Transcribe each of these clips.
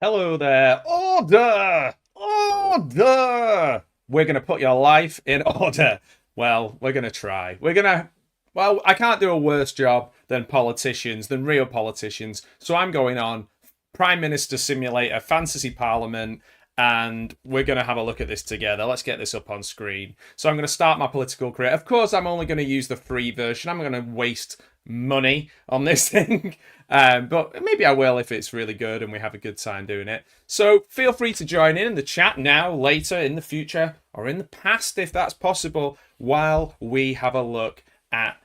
Hello there. Order! Order! We're going to put your life in order. Well, we're going to try. Well, I can't do a worse job than real politicians. So I'm going on Prime Minister Simulator, Fantasy Parliament, and we're going to have a look at this together. Let's get this up on screen. So I'm going to start my political career. Of course, I'm only going to use the free version. I'm going to waste money on this thing. But maybe I will if it's really good and we have a good time doing it. So feel free to join in the chat now, later, in the future, or in the past if that's possible, while we have a look at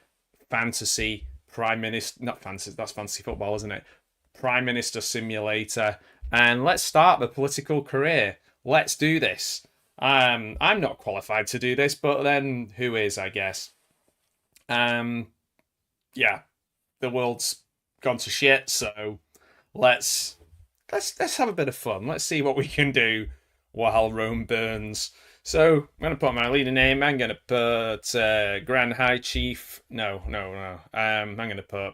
Fantasy Prime Minister. Not Fantasy, that's Fantasy Football, isn't it? Prime Minister Simulator. And let's start the political career. Let's do this. I'm not qualified to do this, but then who is, I guess? Um, yeah, the world's gone to shit, so let's let's have a bit of fun. Let's see what we can do while Rome burns. So I'm gonna put my leader name. I'm gonna put Grand High Chief. No, no, no. I'm gonna put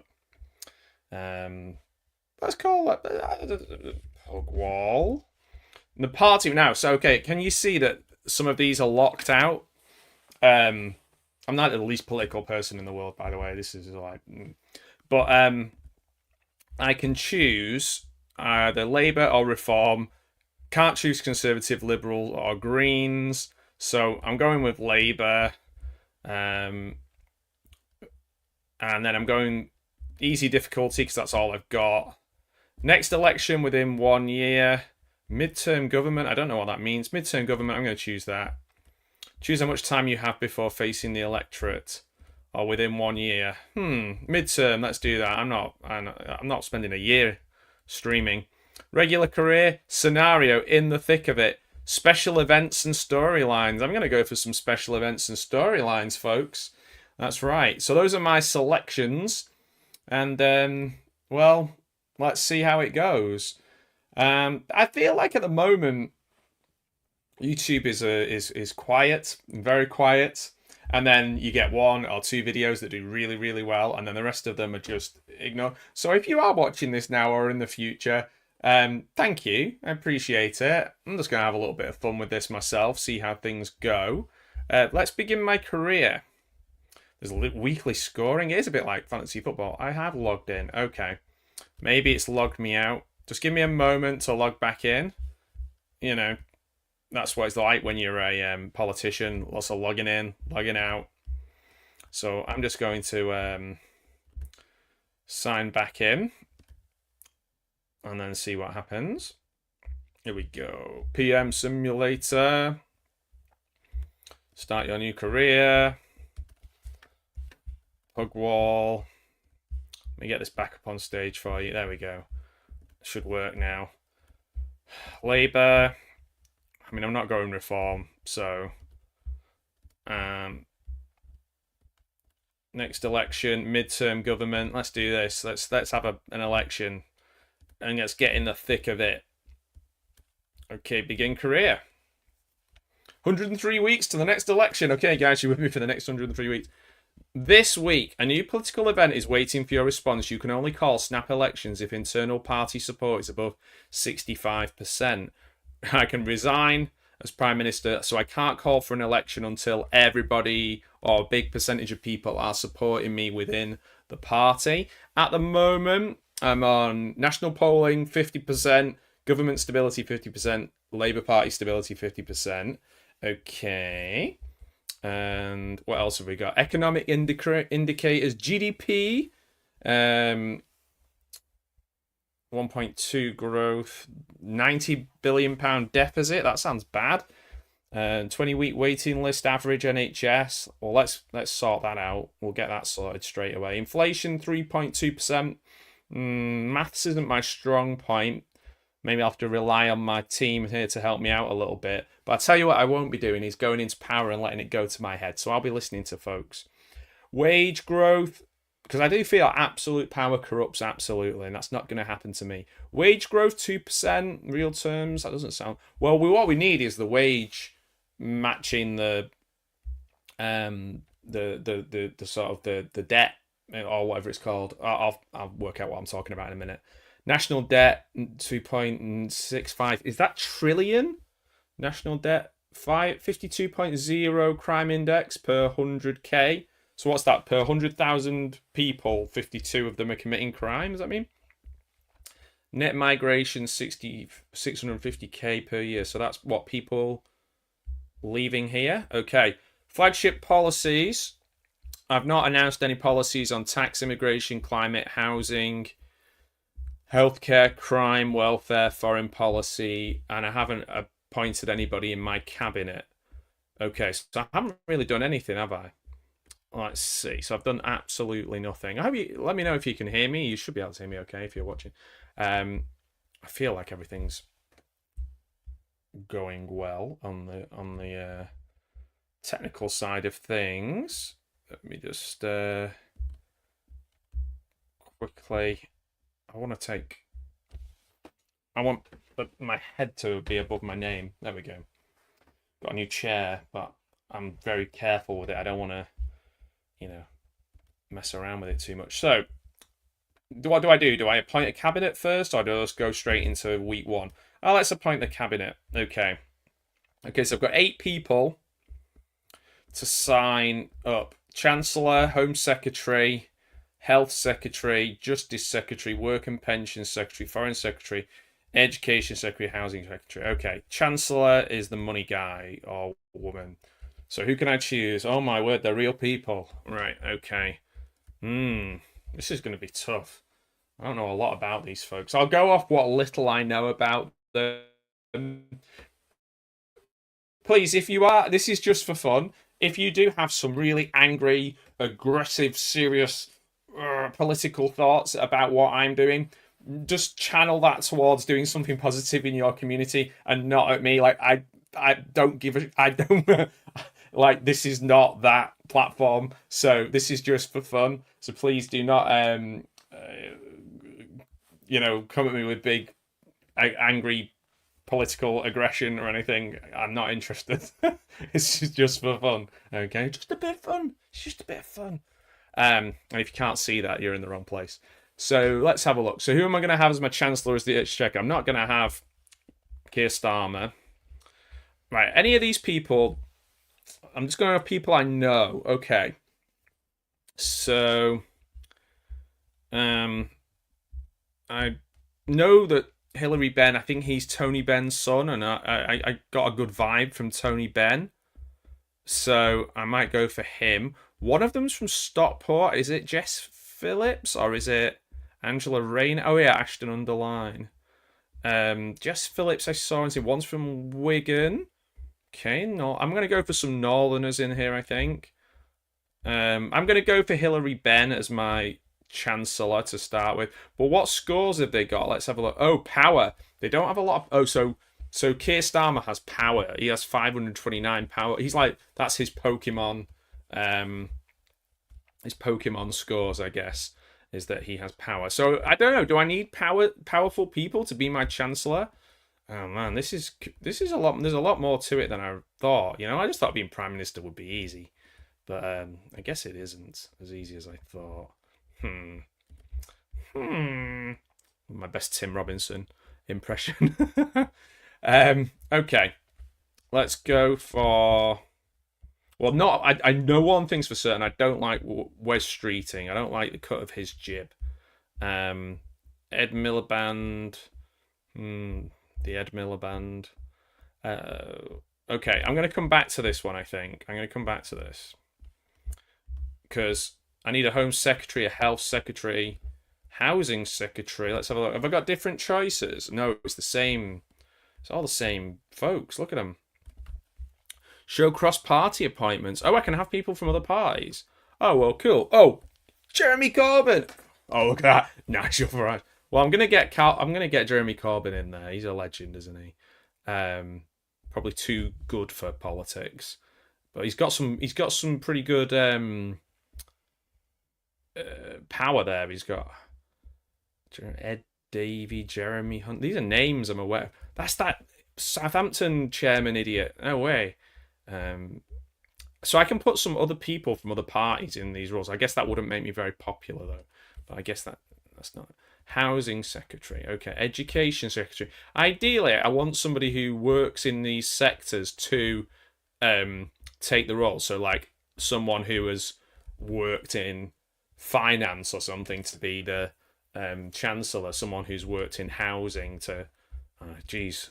let's call it Hogwall. The party now. So okay, can you see that some of these are locked out? I'm not the least political person in the world, by the way. This is like, but I can choose either Labour or Reform. Can't choose Conservative, Liberal, or Greens. So I'm going with Labour. And then I'm going easy difficulty because that's all I've got. Next election within 1 year. Midterm government. I don't know what that means. Midterm government. I'm going to choose that. Choose how much time you have before facing the electorate, or within 1 year. Midterm. Let's do that. I'm not spending a year streaming. Regular career scenario in the thick of it. Special events and storylines. I'm going to go for some special events and storylines, folks. That's right. So those are my selections, and well, let's see how it goes. I feel like at the moment YouTube is quiet, very quiet, and then you get one or two videos that do really really well, and then the rest of them are just ignored. So if you are watching this now or in the future, thank you, I appreciate it. I'm just gonna have a little bit of fun with this myself, see how things go. Let's begin my career. There's weekly scoring. It is a bit like fantasy football. I have logged in. Okay, maybe it's logged me out. Just give me a moment to log back in. You know, that's what it's like when you're a politician. Lots of logging in, logging out. So I'm just going to sign back in and then see what happens. Here we go. PM Simulator. Start your new career. Hugwall. Let me get this back up on stage for you. There we go. Should work now. Labour. I mean, I'm not going Reform, so next election, midterm government. Let's do this. Let's have an election, and let's get in the thick of it. Okay, begin career. 103 weeks to the next election. Okay, guys, you're with me for the next 103 weeks. This week, a new political event is waiting for your response. You can only call snap elections if internal party support is above 65%. I can resign as Prime Minister, so I can't call for an election until everybody or a big percentage of people are supporting me within the party. At the moment, I'm on national polling 50%, government stability 50%, Labour Party stability 50%. Okay. And what else have we got? Economic indicators, GDP, 1.2 growth, £90 billion deficit. That sounds bad. 20-week waiting list average NHS. Well, let's sort that out. We'll get that sorted straight away. Inflation 3.2%. Maths isn't my strong point. Maybe I'll have to rely on my team here to help me out a little bit. But I tell you what I won't be doing is going into power and letting it go to my head. So I'll be listening to folks. Wage growth, because I do feel absolute power corrupts absolutely, and that's not going to happen to me. Wage growth 2%, real terms. That doesn't sound well. What we need is the wage matching the sort of the debt or whatever it's called. I'll work out what I'm talking about in a minute. National debt 2.65. Is that trillion? National debt 52.0 crime index per 100k. So what's that? Per 100,000 people, 52 of them are committing crime. Does that mean? Net migration 650k per year. So that's what people leaving here. Okay. Flagship policies. I've not announced any policies on tax, immigration, climate, housing, healthcare, crime, welfare, foreign policy, and I haven't appointed anybody in my cabinet. Okay, so I haven't really done anything, have I? Let's see. So I've done absolutely nothing. I hope you let me know if you can hear me. You should be able to hear me okay if you're watching. I feel like everything's going well on the technical side of things. Let me just quickly. I want my head to be above my name. There we go. Got a new chair, but I'm very careful with it. I don't want to, mess around with it too much. So, what do I do? Do I appoint a cabinet first, or do I just go straight into week one? Oh, let's appoint the cabinet. Okay. Okay, so I've got 8 people to sign up. Chancellor, Home Secretary, Health Secretary, Justice Secretary, Work and Pension Secretary, Foreign Secretary, Education Secretary, Housing Secretary. Okay, Chancellor is the money guy or woman. So who can I choose? Oh my word, they're real people. Right, okay. This is going to be tough. I don't know a lot about these folks. I'll go off what little I know about them. Please, if you are, this is just for fun. If you do have some really angry, aggressive, serious political thoughts about what I'm doing, just channel that towards doing something positive in your community and not at me. Like I don't give a I don't like this is not that platform. So this is just for fun. So please do not come at me with big angry political aggression or anything. I'm not interested. It's just for fun. Okay, just a bit of fun. It's just a bit of fun. And if you can't see that, you're in the wrong place. So let's have a look. So who am I going to have as my Chancellor as the Exchequer? I'm not going to have Keir Starmer. Right, any of these people, I'm just going to have people I know. Okay. So, I know that Hilary Benn, I think he's Tony Benn's son, and I got a good vibe from Tony Benn. So I might go for him. One of them's from Stockport. Is it Jess Phillips or is it Angela Rayner? Oh yeah, Ashton-under-Lyne. Jess Phillips I saw and see one's from Wigan. Okay, no, I'm gonna go for some Northerners in here, I think. I'm gonna go for Hilary Benn as my Chancellor to start with. But what scores have they got? Let's have a look. Oh, power. They don't have a lot of so Keir Starmer has power. He has 529 power. He's like, that's his Pokemon scores, I guess, is that he has power. So I don't know. Do I need powerful people to be my Chancellor? Oh man, this is a lot. There's a lot more to it than I thought. I just thought being Prime Minister would be easy, but I guess it isn't as easy as I thought. My best Tim Robinson impression. Okay, let's go for. Well, not. I know one thing's for certain. I don't like Wes Streeting. I don't like the cut of his jib. Ed Miliband. The Ed Miliband. Okay, I'm going to come back to this one, I think. I'm going to come back to this. Because I need a Home Secretary, a Health Secretary, Housing Secretary. Let's have a look. Have I got different choices? No, it's the same. It's all the same folks. Look at them. Show cross-party appointments. Oh, I can have people from other parties. Oh, well, cool. Oh, Jeremy Corbyn. Oh, look at that. Nigel Farage. Well, I'm gonna get Jeremy Corbyn in there. He's a legend, isn't he? Probably too good for politics, but he's got some pretty good power there. He's got Ed Davey, Jeremy Hunt. These are names I'm aware of. That's that Southampton chairman idiot. No way. So I can put some other people from other parties in these roles. I guess that wouldn't make me very popular though. But I guess that's not. Housing secretary. Okay. Education secretary. Ideally, I want somebody who works in these sectors to take the role. So, like, someone who has worked in finance or something to be the chancellor. Someone who's worked in housing to, geez,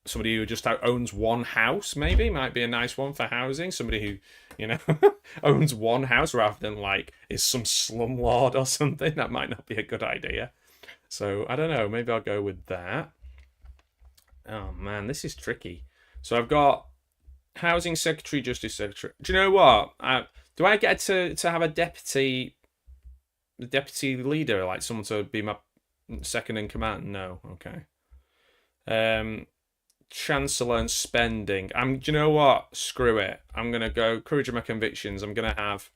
somebody who just owns one house maybe might be a nice one for housing. Somebody who, owns one house rather than like is some slumlord or something. That might not be a good idea. So I don't know. Maybe I'll go with that. Oh man, this is tricky. So I've got housing secretary, justice secretary. Do you know what? Do I get to have a deputy leader, like someone to be my second in command? No. Okay. Chancellor and spending. Do you know what? Screw it. I'm gonna go courage of my convictions. I'm going to have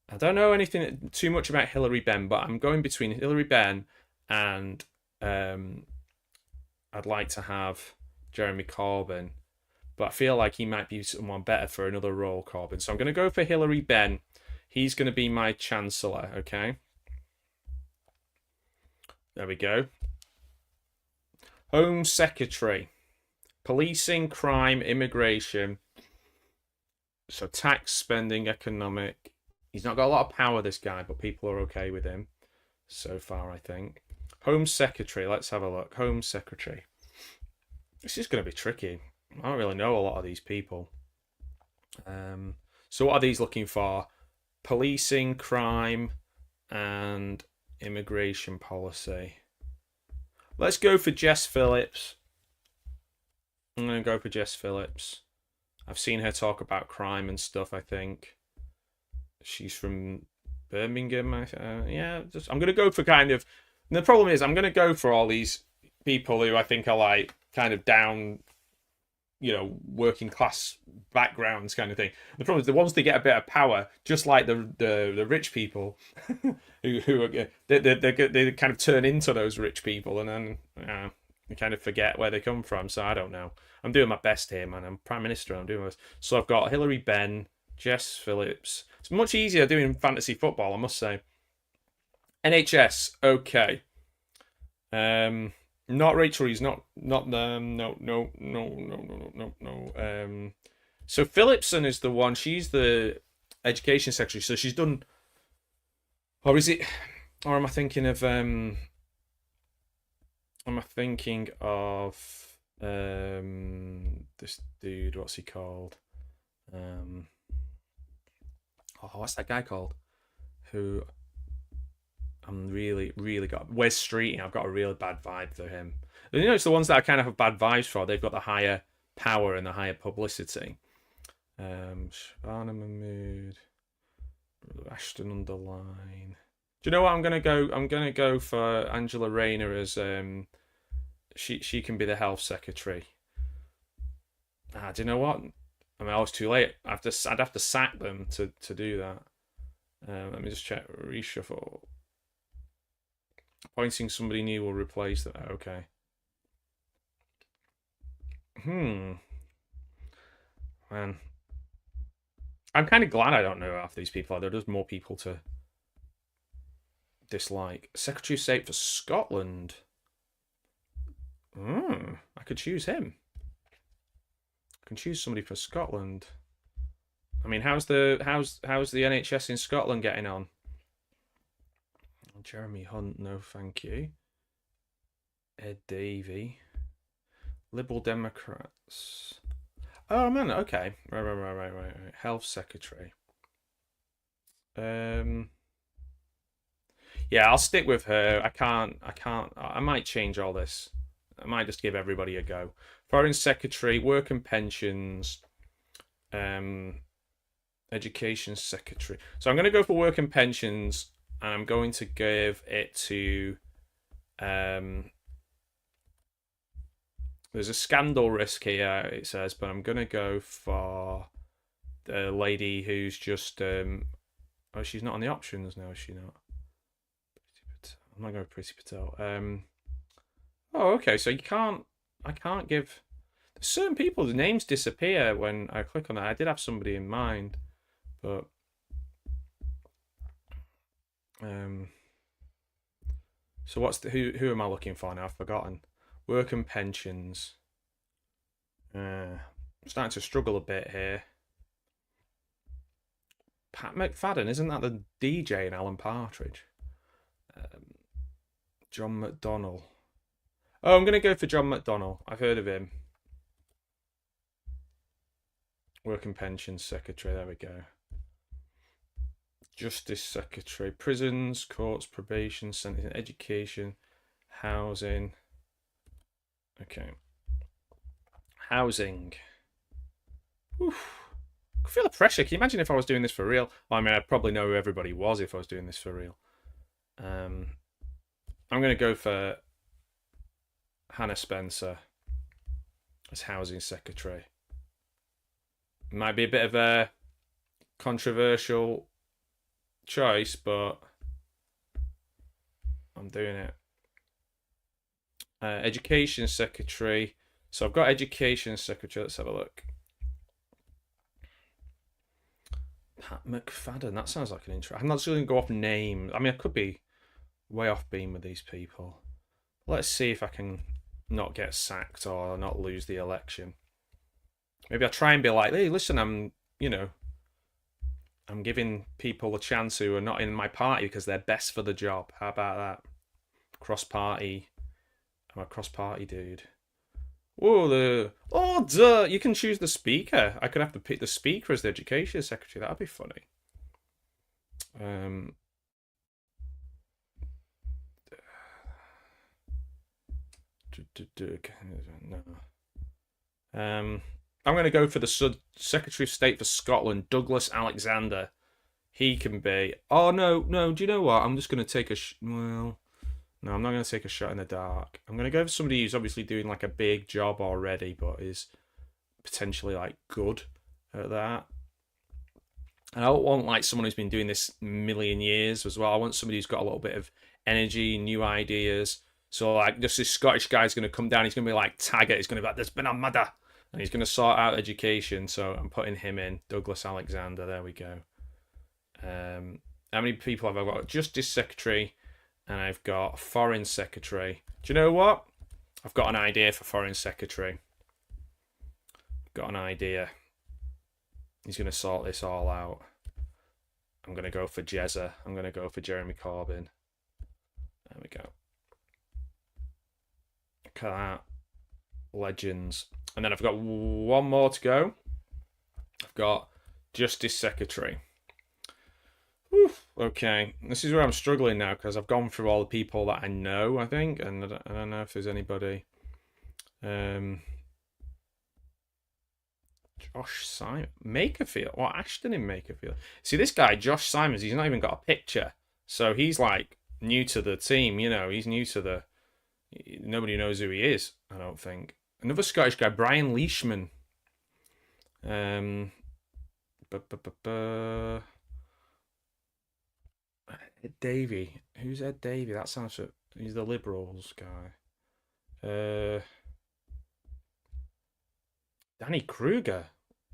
I don't know anything too much about Hilary Benn, but I'm going between Hilary Benn and I'd like to have Jeremy Corbyn, but I feel like he might be someone better for another role, Corbyn. So I'm going to go for Hilary Benn. He's going to be my chancellor, okay? There we go. Home Secretary. Policing, crime, immigration. So tax, spending, economic. He's not got a lot of power, this guy, but people are okay with him so far, I think. Home Secretary. Let's have a look. Home Secretary. This is going to be tricky. I don't really know a lot of these people. So what are these looking for? Policing, crime, and immigration policy. Let's go for Jess Phillips. I'm going to go for Jess Phillips. I've seen her talk about crime and stuff, I think. She's from Birmingham. I'm going to go for kind of... And the problem is, I'm going to go for all these people who I think are like kind of down, working class backgrounds kind of thing. The problem is the ones that get a bit of power, just like the rich people, who are, they kind of turn into those rich people, and then you kind of forget where they come from. So I don't know. I'm doing my best here, man. I'm Prime Minister. I'm doing my best. So I've got Hilary Benn, Jess Phillips. It's much easier doing fantasy football, I must say. NHS, okay. Not Rachel Reeves, not no. So Phillipson is the one. She's the education secretary. So she's done, or is it, or am I thinking of this dude? What's he called? What's that guy called? Who I'm really got Wes Streeting. I've got a really bad vibe for him. It's the ones that I kind of have bad vibes for. They've got the higher power and the higher publicity. Shabana Mahmood, Ashton Underline. Do you know what I'm gonna go? I'm gonna go for Angela Rayner as she can be the health secretary. Do you know what? I was too late. I'd have to sack them to do that. Let me just check. Reshuffle. Appointing somebody new will replace that. Okay. Man. I'm kind of glad I don't know half these people. There are just more people to dislike. Secretary of State for Scotland. I could choose him. I can choose somebody for Scotland. I mean, how's the NHS in Scotland getting on? Jeremy Hunt, no thank you. Ed Davey. Liberal Democrats. Oh man, okay. Right. Health Secretary. Yeah, I'll stick with her. I might change all this. I might just give everybody a go. Foreign Secretary, Work and Pensions, Education Secretary. So I'm going to go for Work and Pensions. I'm going to give it to... there's a scandal risk here, it says, but I'm going to go for the lady who's just... she's not on the options now, is she not? I'm not going for Priti Patel. Okay, so I can't give... Certain people's names disappear when I click on that. I did have somebody in mind. But so what's who am I looking for now? I've forgotten. Work and pensions. I'm starting to struggle a bit here. Pat McFadden, isn't that the DJ in Alan Partridge? John McDonnell. Oh, I'm going to go for John McDonnell. I've heard of him. Work and Pensions Secretary. There we go. Justice Secretary. Prisons, courts, probation, sentencing, education, housing. Okay. Housing. Oof. I feel the pressure. Can you imagine if I was doing this for real? Well, I mean, I'd probably know who everybody was if I was doing this for real. I'm going to go for Hannah Spencer as Housing Secretary. Might be a bit of a controversial choice, but I'm doing it. Education Secretary. So I've got Education Secretary. Let's have a look. Pat McFadden. That sounds like an intro. I'm not just going to go off names. I mean, I could be way off beam with these people. Let's see if I can not get sacked or not lose the election. Maybe I'll try and be like, hey, listen, I'm giving people a chance who are not in my party because they're best for the job. How about that? Cross-party. I'm a cross-party dude. Whoa, duh! You can choose the speaker. I could have to pick the speaker as the education secretary. That'd be funny. No. I'm going to go for the Secretary of State for Scotland, Douglas Alexander. He can be. Oh no. Do you know what? I'm just going to take a. Well, no, I'm not going to take a shot in the dark. I'm going to go for somebody who's obviously doing like a big job already, but is potentially like good at that. And I don't want like someone who's been doing this a million years as well. I want somebody who's got a little bit of energy, new ideas. So like, just this Scottish guy's going to come down. He's going to be like Taggart. He's going to be like, "There's been a murder," and he's going to sort out education. So I'm putting him in. Douglas Alexander. There we go. How many people have I got? Justice Secretary, and I've got Foreign Secretary. Do you know what? I've got an idea for Foreign Secretary. Got an idea. He's going to sort this all out. I'm going to go for Jezza. I'm going to go for Jeremy Corbyn. There we go. Look at that. Legends. And then I've got one more to go. I've got Justice Secretary. Whew. Okay. This is where I'm struggling now because I've gone through all the people that I know, I think. And I don't know if there's anybody. Josh Simon. Makerfield. Well, Ashton in Makerfield. See, this guy, Josh Simons, he's not even got a picture. So he's like new to the team, you know. He's new to the... Nobody knows who he is, I don't think. Another Scottish guy, Brian Leishman. Ed Davey. Who's Ed Davey? That sounds... He's the Liberals guy. Danny Kruger.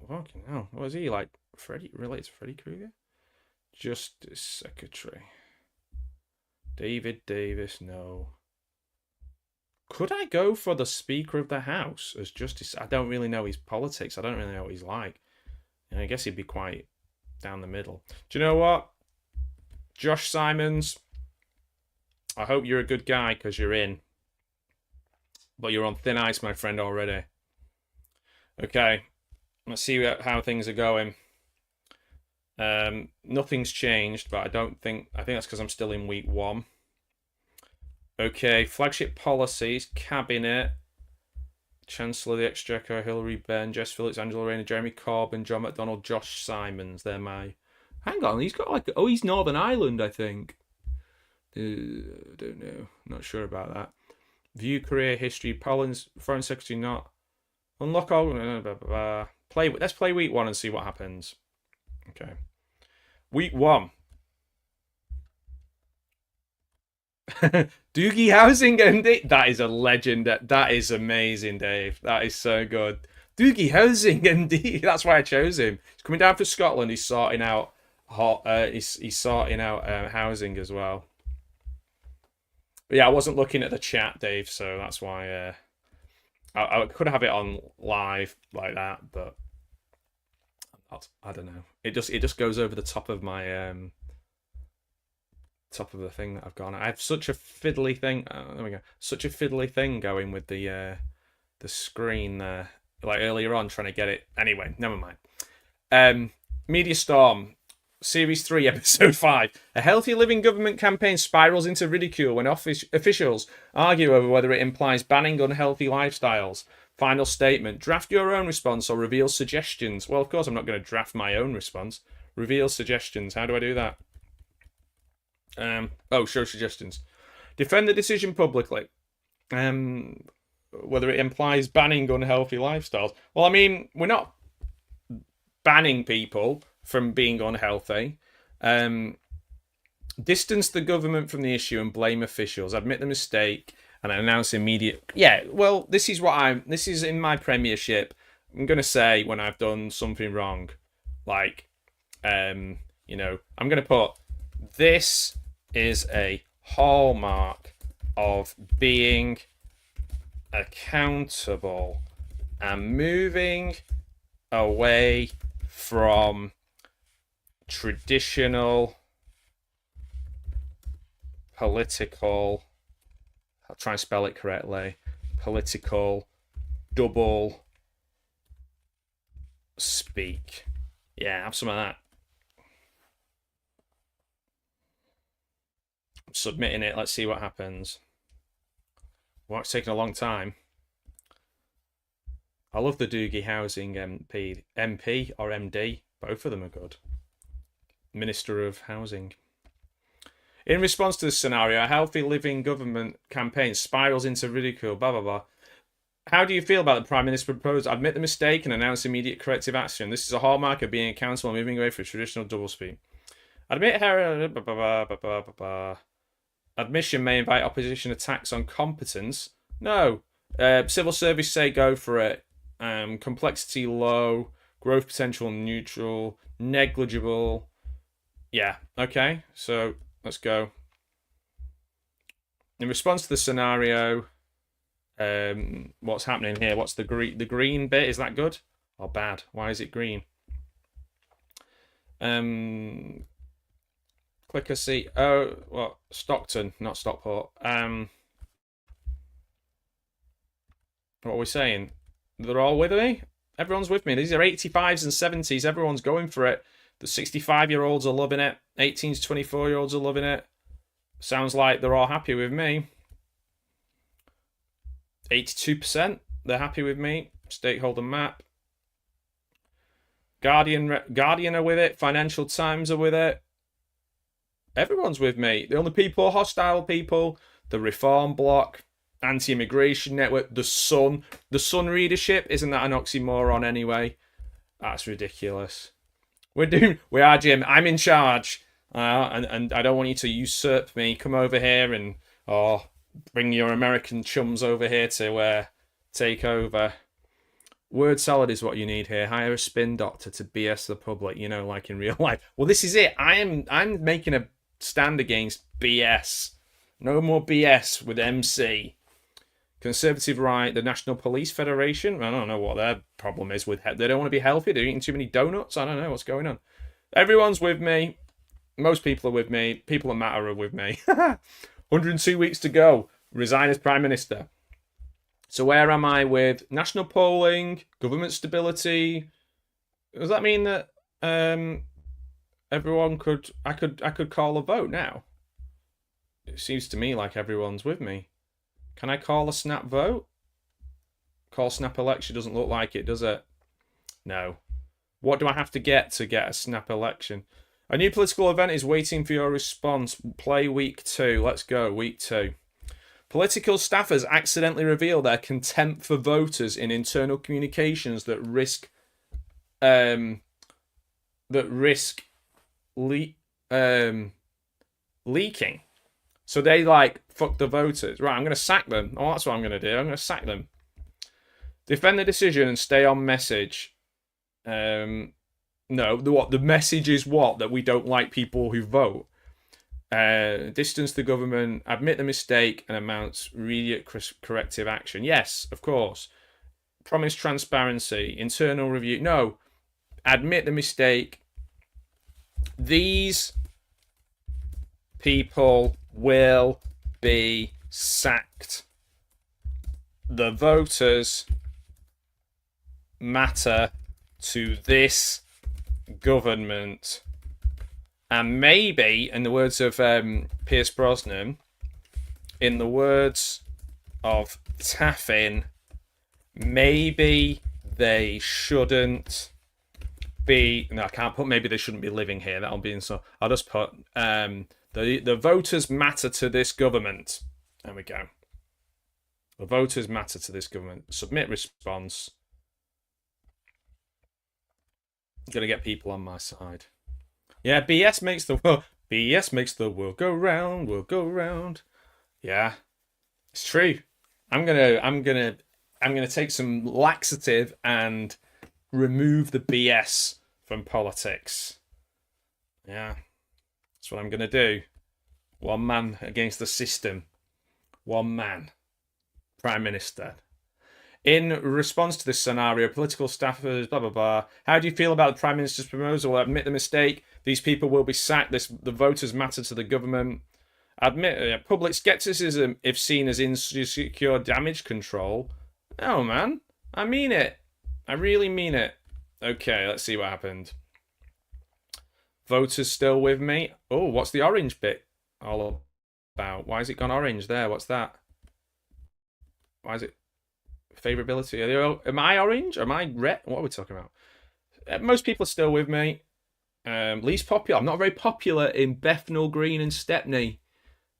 Fucking hell. What is he like? Freddy? Related to Freddy Krueger? Justice Secretary. David Davis. No. Could I go for the Speaker of the House as Justice? I don't really know his politics. I don't really know what he's like. I guess he'd be quite down the middle. Do you know what? Josh Simons. I hope you're a good guy because you're in. But you're on thin ice, my friend, already. Okay, let's see how things are going. Nothing's changed, but I think that's because I'm still in week 1. Okay, flagship policies, cabinet, Chancellor of the Exchequer, Hilary Benn, Jess Phillips, Angela Rayner, Jeremy Corbyn, John McDonnell, Josh Simons. They're my... Hang on, he's got like... Oh, he's Northern Ireland, I think. Don't know. Not sure about that. View, career, history, Poland's Foreign Secretary, not... Unlock all... Let's play week 1 and see what happens. Okay. Week 1. Doogie Housing, and that is a legend. That is amazing, Dave. That is so good. Doogie Housing, indeed. That's why I chose him. He's coming down from Scotland. He's sorting out he's sorting out housing as well. But yeah, I wasn't looking at the chat, Dave, so that's why I could have it on live like that, but I don't know. It just goes over the top of my top of the thing that I've got. I have such a fiddly thing. There we go. Such a fiddly thing going with the screen there. Like earlier on, trying to get it. Anyway, never mind. Media Storm, Series 3, Episode 5. A healthy living government campaign spirals into ridicule when officials argue over whether it implies banning unhealthy lifestyles. Final statement. Draft your own response or reveal suggestions. Well, of course, I'm not going to draft my own response. Reveal suggestions. How do I do that? Show suggestions. Defend the decision publicly. Whether it implies banning unhealthy lifestyles. Well, I mean, we're not banning people from being unhealthy. Distance the government from the issue and blame officials. Admit the mistake and announce immediate. Yeah, well, this is in my premiership. I'm gonna say when I've done something wrong, like, I'm gonna put this is a hallmark of being accountable and moving away from traditional political, I'll try and spell it correctly, political double speak. Yeah, have some of that. I'm submitting it. Let's see what happens. Well, it's taking a long time. I love the Doogie Housing MP or MD. Both of them are good. Minister of Housing. In response to this scenario, a healthy living government campaign spirals into ridicule, blah, blah, blah. How do you feel about the Prime Minister proposal? Admit the mistake and announce immediate corrective action. This is a hallmark of being accountable and moving away from traditional doublespeak. Admit admission may invite opposition attacks on competence. No. Civil service say go for it. Complexity low. Growth potential neutral. Negligible. Yeah. Okay. So let's go. In response to the scenario, what's happening here? What's the green bit? Is that good or bad? Why is it green? Click a seat. Oh, what? Stockton, not Stockport. What are we saying? They're all with me? Everyone's with me. These are 85s and 70s. Everyone's going for it. The 65-year-olds are loving it. 18 to 24-year-olds are loving it. Sounds like they're all happy with me. 82%, they're happy with me. Stakeholder map. Guardian are with it. Financial Times are with it. Everyone's with me. The only people, hostile people, the Reform Bloc, Anti-Immigration Network, the Sun. The Sun readership, isn't that an oxymoron anyway? That's ridiculous. We are, Jim. I'm in charge. And I don't want you to usurp me. Come over here and bring your American chums over here to take over. Word salad is what you need here. Hire a spin doctor to BS the public, like in real life. Well, this is it. I'm making a stand against BS. No more BS with MC. Conservative right, the National Police Federation. I don't know what their problem is with. They don't want to be healthy. They're eating too many donuts. I don't know what's going on. Everyone's with me. Most people are with me. People that matter are with me. 102 weeks to go. Resign as Prime Minister. So where am I with national polling, government stability? Does that mean that everyone I could call a vote now? It seems to me like everyone's with me. Can I call a snap vote? Call snap election doesn't look like it, does it? No. What do I have to get a snap election? A new political event is waiting for your response. Play week 2. Let's go, week 2. Political staffers accidentally reveal their contempt for voters in internal communications that risk leaking. So they fuck the voters. Right, I'm going to sack them. Oh, that's what I'm going to do. I'm going to sack them. Defend the decision and stay on message. No, the message is what? That we don't like people who vote. Distance the government, admit the mistake, and announce immediate corrective action. Yes, of course. Promise transparency, internal review. No, admit the mistake. These people will be sacked. The voters matter to this government. And maybe, in the words of Pierce Brosnan, in the words of Taffin, maybe they shouldn't be. No, I can't put maybe they shouldn't be living here. That'll be in so. I'll just put the voters matter to this government. There we go. The voters matter to this government. Submit response. I'm gonna get people on my side. Yeah, BS makes the world go round. Yeah, it's true. I'm gonna take some laxative and remove the BS from politics. Yeah, that's what I'm gonna do. One man against the system. One man, Prime Minister. In response to this scenario, political staffers, blah, blah, blah. How do you feel about the Prime Minister's proposal? Admit the mistake. These people will be sacked. The voters matter to the government. Admit public skepticism if seen as insecure damage control. Oh, man. I mean it. I really mean it. Okay, let's see what happened. Voters still with me. Oh, what's the orange bit all about? Why has it gone orange there? What's that? Why is it... Favorability. Am I orange? Am I red? What are we talking about? Most people are still with me. Least popular. I'm not very popular in Bethnal Green and Stepney.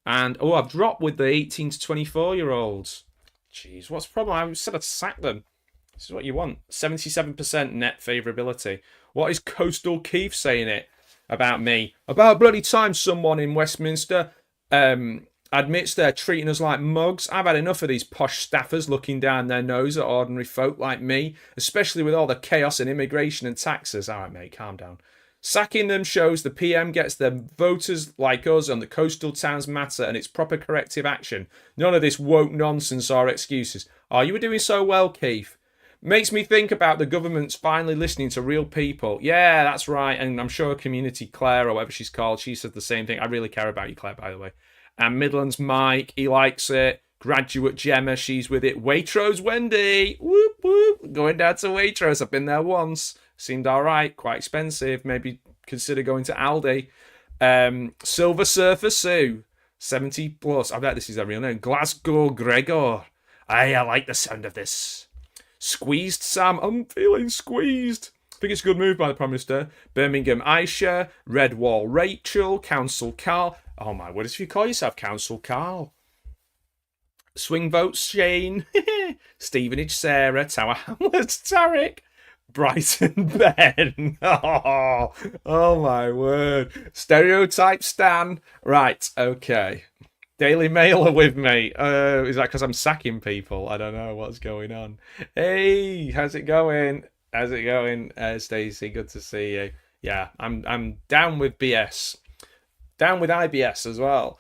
And, I've dropped with the 18 to 24-year-olds. Jeez, what's the problem? I said I'd sack them. This is what you want. 77% net favourability. What is Coastal Keith saying it about me? About bloody time someone in Westminster admits they're treating us like mugs. I've had enough of these posh staffers looking down their nose at ordinary folk like me, especially with all the chaos in immigration and taxes. All right, mate, calm down. Sacking them shows the PM gets their voters like us and the coastal towns matter and it's proper corrective action. None of this woke nonsense or excuses. Oh, you were doing so well, Keith. Makes me think about the government's finally listening to real people. Yeah, that's right. And I'm sure Community Claire, or whatever she's called, she said the same thing. I really care about you, Claire, by the way. And Midlands Mike, he likes it. Graduate Gemma, she's with it. Waitrose Wendy, whoop whoop. Going down to Waitrose, I've been there once. Seemed all right, quite expensive. Maybe consider going to Aldi. Silver Surfer Sue, 70 plus. I bet this is a real name. Glasgow Gregor. Aye, I like the sound of this. Squeezed Sam, I'm feeling squeezed. I think it's a good move by the Prime Minister. Birmingham Aisha, Redwall Rachel, Council Carl. Oh my word, if you call yourself Council Carl. Swing Votes Shane, Stevenage Sarah, Tower Hamlets Tarek, Brighton Ben. Oh my word. Stereotype Stan. Right, okay. Daily Mail are with me. Is that because I'm sacking people? I don't know what's going on. Hey, how's it going? How's it going, Stacey? Good to see you. Yeah, I'm down with BS. Down with IBS as well.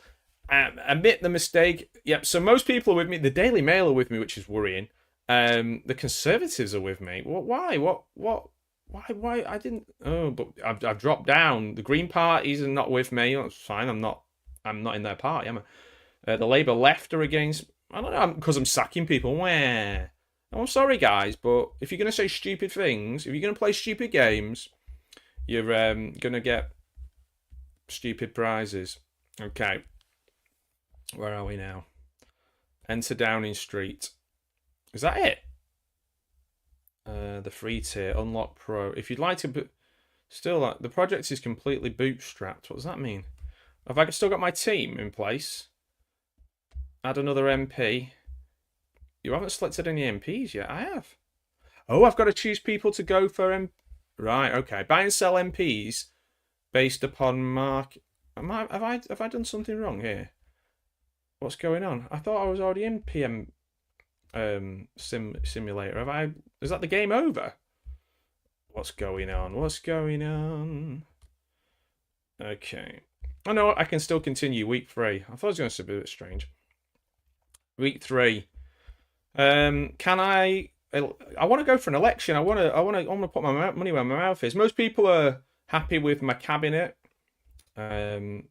Admit the mistake. Yep, so most people are with me. The Daily Mail are with me, which is worrying. The Conservatives are with me. Why? Why? I didn't... Oh, but I've dropped down. The Green Parties are not with me. That's fine. I'm not in their party, am I? The Labour left are against... I don't know, because I'm sacking people. Where? Oh, I'm sorry, guys, but if you're going to say stupid things, if you're going to play stupid games, you're going to get stupid prizes. Okay. Where are we now? Enter Downing Street. Is that it? The free tier. Unlock Pro. If you'd like to... But still, the project is completely bootstrapped. What does that mean? Have I still got my team in place? Add another MP. You haven't selected any MPs yet. I have. Oh, I've got to choose people to go for Right, okay. Buy and sell MPs based upon mark. Have I done something wrong here? What's going on? I thought I was already in simulator. Have I? Is that the game over? What's going on? What's going on? Okay. Oh no, I can still continue. Week 3. I thought it was going to be a bit strange. Week 3. Can I? I want to go for an election. I want to put my money where my mouth is. Most people are happy with my cabinet. I've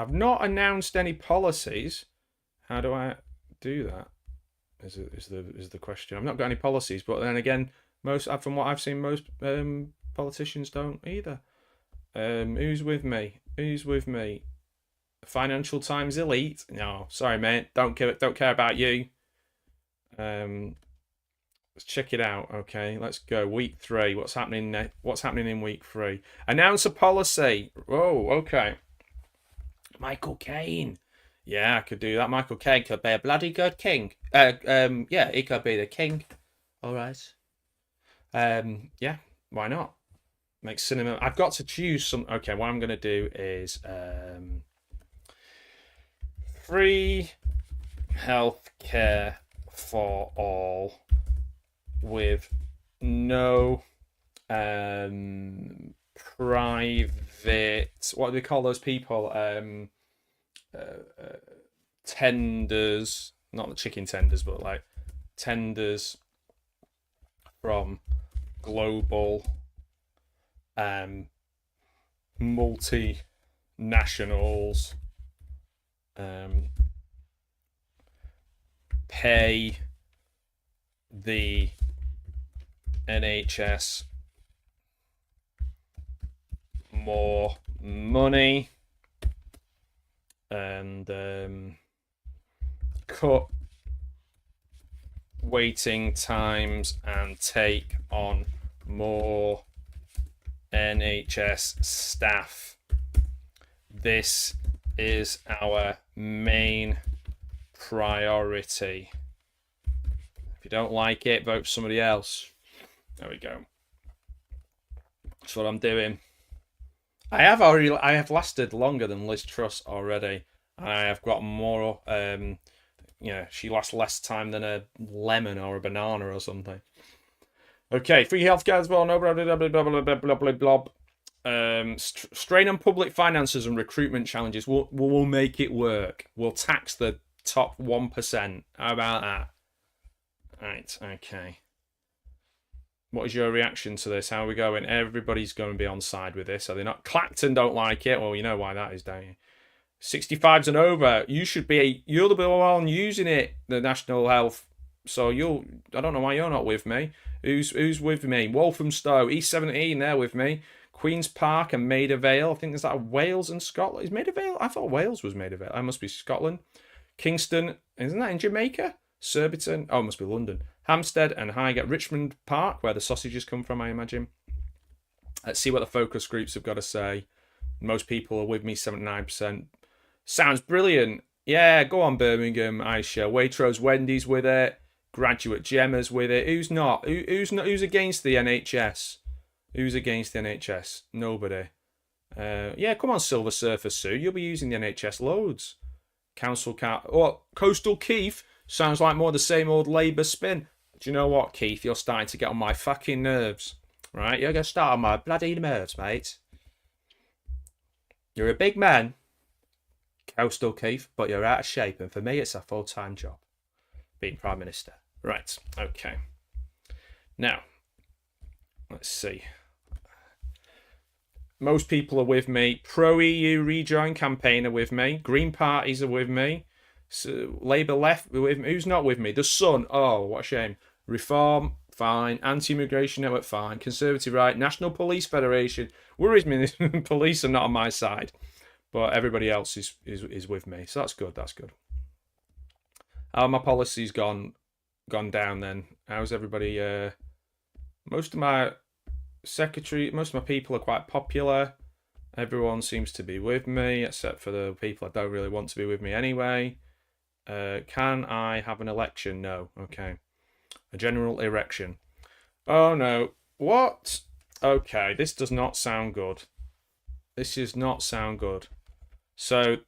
not announced any policies. How do I do that? Is the question. I've not got any policies, but then again, from what I've seen, most politicians don't either. Who's with me? Who's with me? Financial Times elite? No, sorry, mate. Don't care about you. Let's check it out. Okay, let's go. Week 3. What's happening? What's happening in week 3? Announce a policy. Oh, okay. Michael Caine. Yeah, I could do that. Michael Caine could be a bloody good king. Yeah, he could be the king. All right. Yeah, why not? Make cinema. I've got to choose some. Okay, what I'm going to do is free healthcare for all with no private. What do they call those people? Tenders, not the chicken tenders, but like tenders from global multinationals pay the NHS more money and cut waiting times and take on more NHS staff. This is our main priority. If you don't like it, vote for somebody else. There we go. That's what I'm doing. I have lasted longer than Liz Truss already. I have got more. She lasts less time than a lemon or a banana or something. Okay, free healthcare as well. No blah blah blah blah blah blah blah. Strain on public finances and recruitment challenges. We'll make it work. We'll tax the top 1%. How about that? Right. Okay. What is your reaction to this? How are we going? Everybody's going to be on side with this. Are they not? Clacton don't like it. Well, you know why that is, don't you? 65s and over. You're the one using it, the National Health. So I don't know why you're not with me. Who's with me? Walthamstow, East 17, they're with me. Queen's Park and Maida Vale. I think there's that Wales and Scotland. Is Maida Vale? I thought Wales was Maida Vale. That must be Scotland. Kingston, isn't that in Jamaica? Surbiton. Oh, it must be London. Hampstead and Highgate. Richmond Park, where the sausages come from, I imagine. Let's see what the focus groups have got to say. Most people are with me, 79%. Sounds brilliant. Yeah, go on, Birmingham, Aisha. Waitrose, Wendy's with it. Graduate Gemma's with it. Who's not? Who's against the NHS? Who's against the NHS? Nobody. Yeah, come on, Silver Surfer Sue. You'll be using the NHS loads. Coastal Keith sounds like more the same old Labour spin. Do you know what, Keith? You're starting to get on my fucking nerves. Right? You're going to start on my bloody nerves, mate. You're a big man, Coastal Keith, but you're out of shape. And for me, it's a full-time job, being Prime Minister. Right. Okay. Now, let's see. Most people are with me. Pro-EU rejoin campaign are with me. Green parties are with me. So Labour left with me. Who's not with me? The Sun. Oh, what a shame. Reform, fine. Anti-immigration network, fine. Conservative right. National Police Federation. Worries me the police are not on my side. But everybody else is with me. So that's good. That's good. How my policy's gone down then? How's everybody? Most of my people are quite popular. Everyone seems to be with me, except for the people that don't really want to be with me anyway. Can I have an election? No. Okay. A general erection. Oh no. What? Okay, this does not sound good. This does not sound good. So,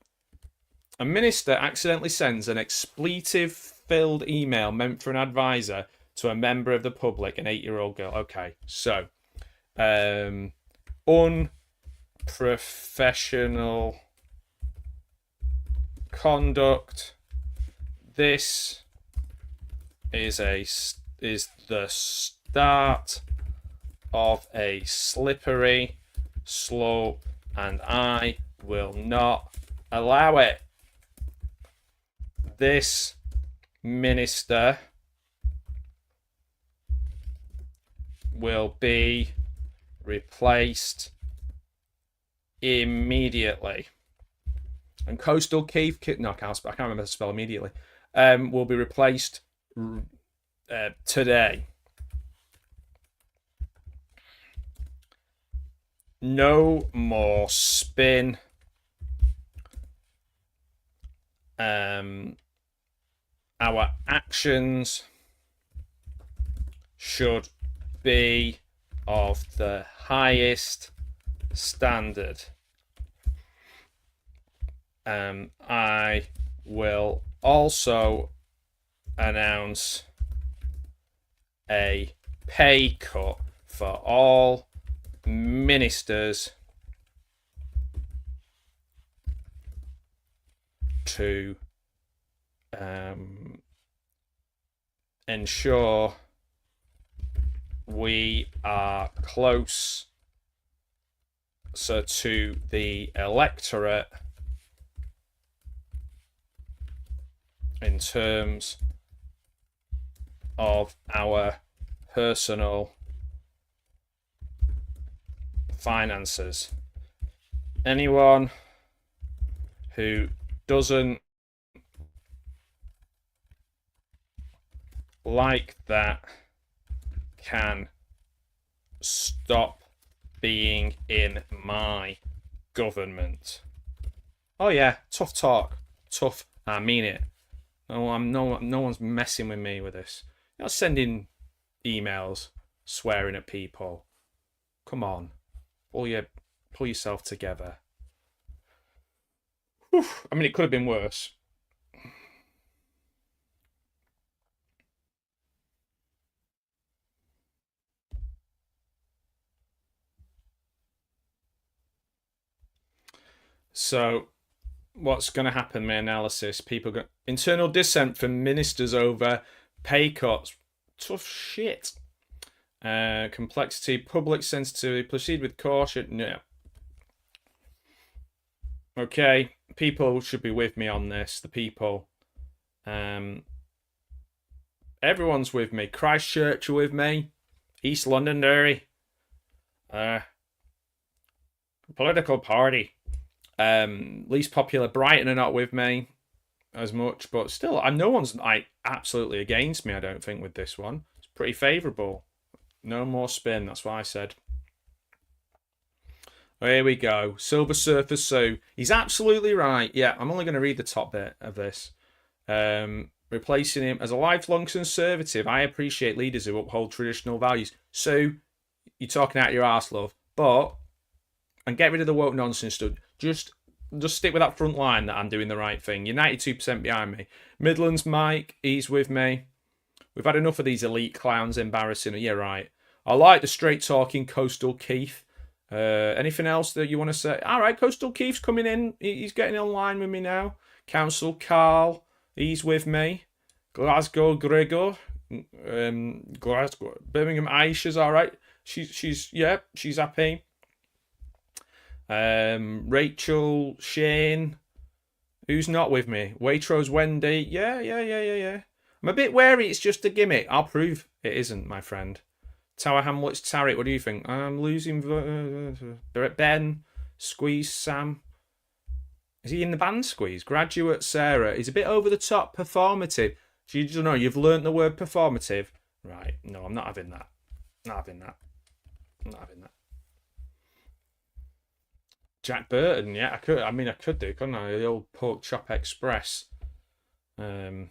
a minister accidentally sends an expletive filled email meant for an advisor to a member of the public, an 8-year-old girl. Okay, so unprofessional conduct. This is the start of a slippery slope, and I will not allow it. This minister will be replaced immediately. And Coastal Keith, no, I can't remember how to spell immediately, will be replaced today. No more spin. Our actions should be of the highest standard. I will also announce a pay cut for all ministers to ensure we are close to the electorate in terms of our personal finances. Anyone who doesn't like that can stop being in my government. Oh yeah, tough talk. Tough. I mean it. No one's messing with me with this. You're not sending emails swearing at people. Come on. Pull yourself together. Whew. I mean, it could have been worse. So, what's going to happen? My analysis: people got internal dissent from ministers over pay cuts. Tough shit. Complexity, public sensitivity. Proceed with caution. No. Okay, people should be with me on this. The people. Everyone's with me. Christchurch are with me. East Londonderry. Political party. Least popular Brighton are not with me as much, but still, no one's absolutely against me. I don't think with this one. It's pretty favourable. No more spin. That's what I said. Oh, here we go. Silver Surfer Sue. He's absolutely right. Yeah, I'm only going to read the top bit of this. Replacing him as a lifelong conservative. I appreciate leaders who uphold traditional values. So you're talking out your arse, love, and get rid of the woke nonsense stuff. Just stick with that front line that I'm doing the right thing. You're 92% behind me. Midlands Mike, he's with me. We've had enough of these elite clowns embarrassing. Yeah, right. I like the straight talking Coastal Keith. Anything else that you want to say? All right, Coastal Keith's coming in. He's getting online with me now. Council Carl, he's with me. Glasgow Gregor, Glasgow Birmingham Aisha's all right. She's happy. Rachel Shane, who's not with me? Waitrose Wendy, yeah. I'm a bit wary. It's just a gimmick. I'll prove it isn't, my friend. Tower Hamlets Tarek, what do you think? I'm losing. Ben, Squeeze Sam. Is he in the band Squeeze? Graduate Sarah. He's a bit over the top performative. So you don't know, you've learnt the word performative. Right. No, I'm not having that. Not having that. Jack Burton, yeah, I could do, couldn't I? The old Pork Chop Express. I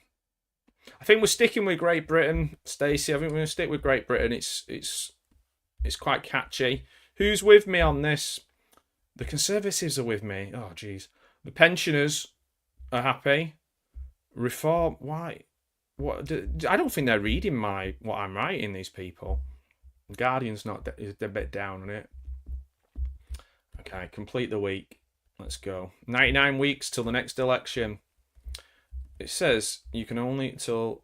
think we're sticking with Great Britain, Stacey. I think we're going to stick with Great Britain. It's quite catchy. Who's with me on this? The Conservatives are with me. Oh, geez. The pensioners are happy. Reform, why? What? I don't think they're reading what I'm writing. These people. Guardian's not is a bit down on it. Okay, complete the week. Let's go. 99 weeks till the next election. It says you can only till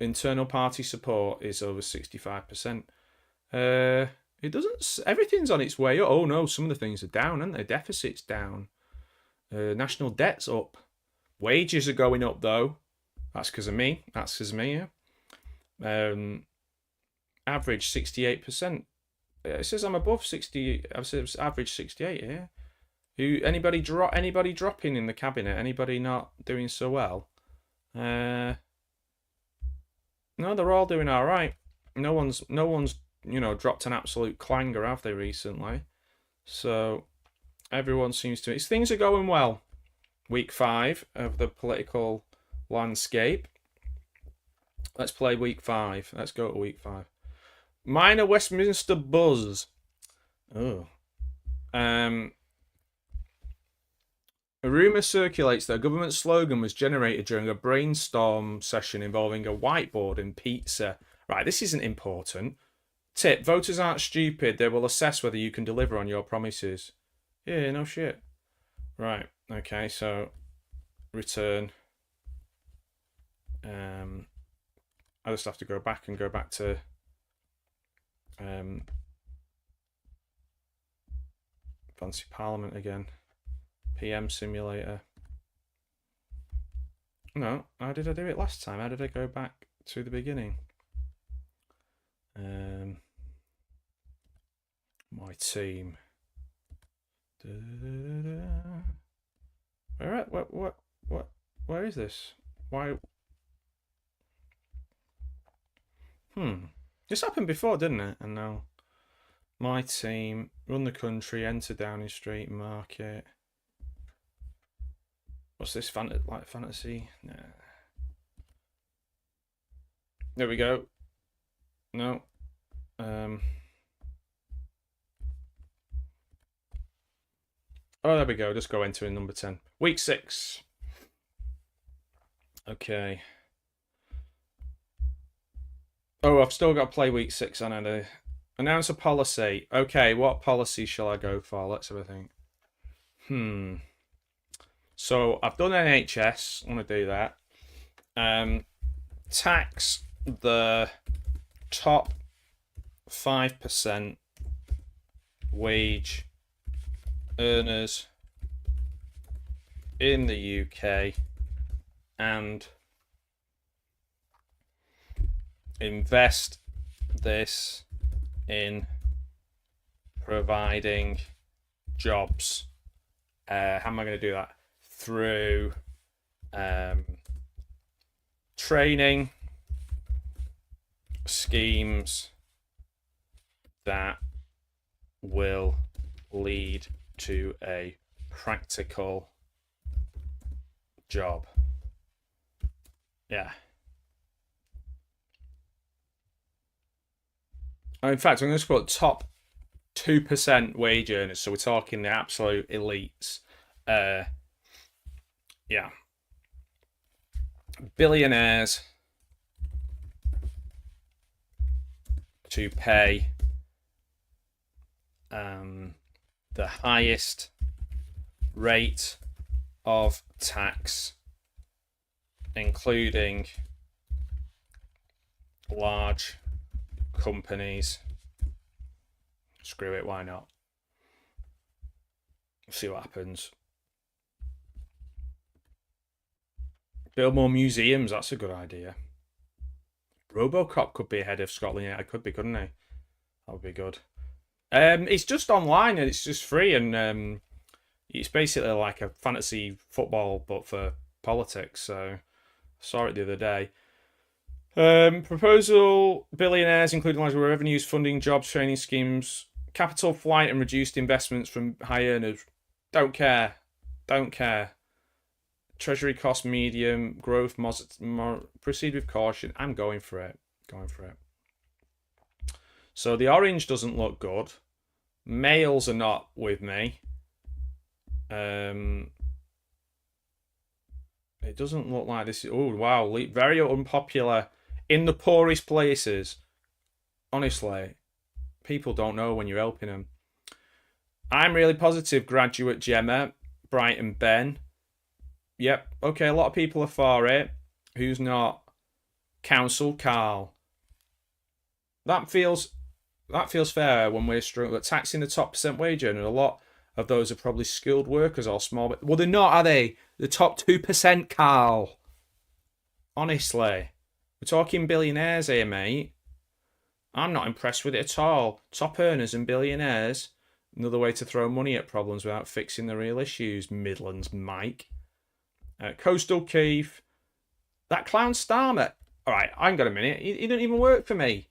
internal party support is over 65%. It doesn't. Everything's on its way. Oh no, some of the things are down, aren't they? Deficit's down. National debt's up. Wages are going up though. That's because of me. Yeah. Average 68%. It says I'm above 60. I've said average 68 here. Anybody dropping in the cabinet? Anybody not doing so well? No, they're all doing all right. No one's dropped an absolute clanger, have they, recently? So everyone seems to. Things are going well. Week 5 of the political landscape. Let's play week 5. Let's go to week 5. Minor Westminster buzz. Oh. A rumour circulates that a government slogan was generated during a brainstorm session involving a whiteboard and pizza. Right, this isn't important. Tip, voters aren't stupid. They will assess whether you can deliver on your promises. Yeah, no shit. Right, okay, so return. I just have to go back to Fancy Parliament again. PM Simulator. No, how did I do it last time? How did I go back to the beginning? My team. Where is this? Why? This happened before, didn't it? And now, my team, run the country, enter Downing Street Market. What's this, fantasy? Nah. There we go. No. Oh, there we go. Just go enter in number 10. Week 6. Okay. Oh, I've still got to play week 6 on it. Announce a policy. Okay, what policy shall I go for? Let's have a think. So I've done NHS. I want to do that. Tax the top 5% wage earners in the UK and invest this in providing jobs. How am I going to do that? Through training schemes that will lead to a practical job. Yeah. In fact, I'm going to put top 2% wage earners, so we're talking the absolute elites. Yeah. Billionaires to pay the highest rate of tax, including large companies. Screw it, why not? See what happens. Build more museums, that's a good idea. Robocop could be ahead of Scotland Yard, could be, couldn't he? That would be good. It's just online and it's just free, and it's basically like a fantasy football but for politics. So I saw it the other day. Proposal: billionaires, including large revenues, funding jobs, training schemes, capital flight, and reduced investments from high earners. Don't care. Treasury cost medium, growth proceed with caution. I'm going for it. So the orange doesn't look good. Males are not with me. It doesn't look like this. Oh, wow. Very unpopular in the poorest places. Honestly, people don't know when you're helping them. I'm really positive. Graduate Gemma, Brighton Ben. Yep. Okay, a lot of people are for it. Who's not? Council Carl. That feels fair when we're struggling. Taxing the top percent wage earner. A lot of those are probably skilled workers or small. But well, they're not, are they? The top 2%, Carl. Honestly, we're talking billionaires here, mate. I'm not impressed with it at all. Top earners and billionaires. Another way to throw money at problems without fixing the real issues. Midlands Mike. Coastal Keith. That clown Starmer. All right, I ain't got a minute. He don't even work for me.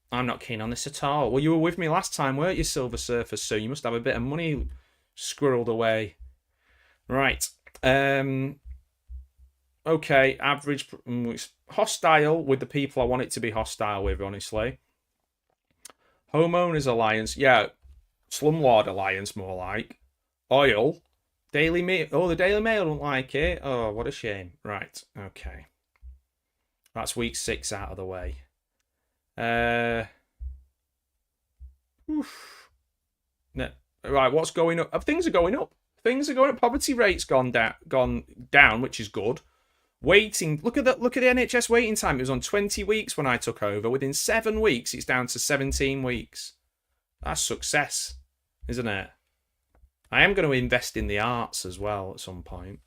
I'm not keen on this at all. Well, you were with me last time, weren't you, Silver Surfer? So you must have a bit of money squirreled away. Right. Okay, average. Hostile with the people I want it to be hostile with, honestly. Homeowners Alliance. Yeah, Slumlord Alliance, more like. Oil. Daily Mail. Oh, the Daily Mail don't like it. Oh, what a shame. Right, okay. That's week 6 out of the way. No, right, what's going up? Things are going up. Things are going up. Poverty rate's gone down, which is good. Waiting. Look at the NHS waiting time. It was on 20 weeks when I took over. Within 7 weeks, it's down to 17 weeks. That's success, isn't it? I am going to invest in the arts as well at some point.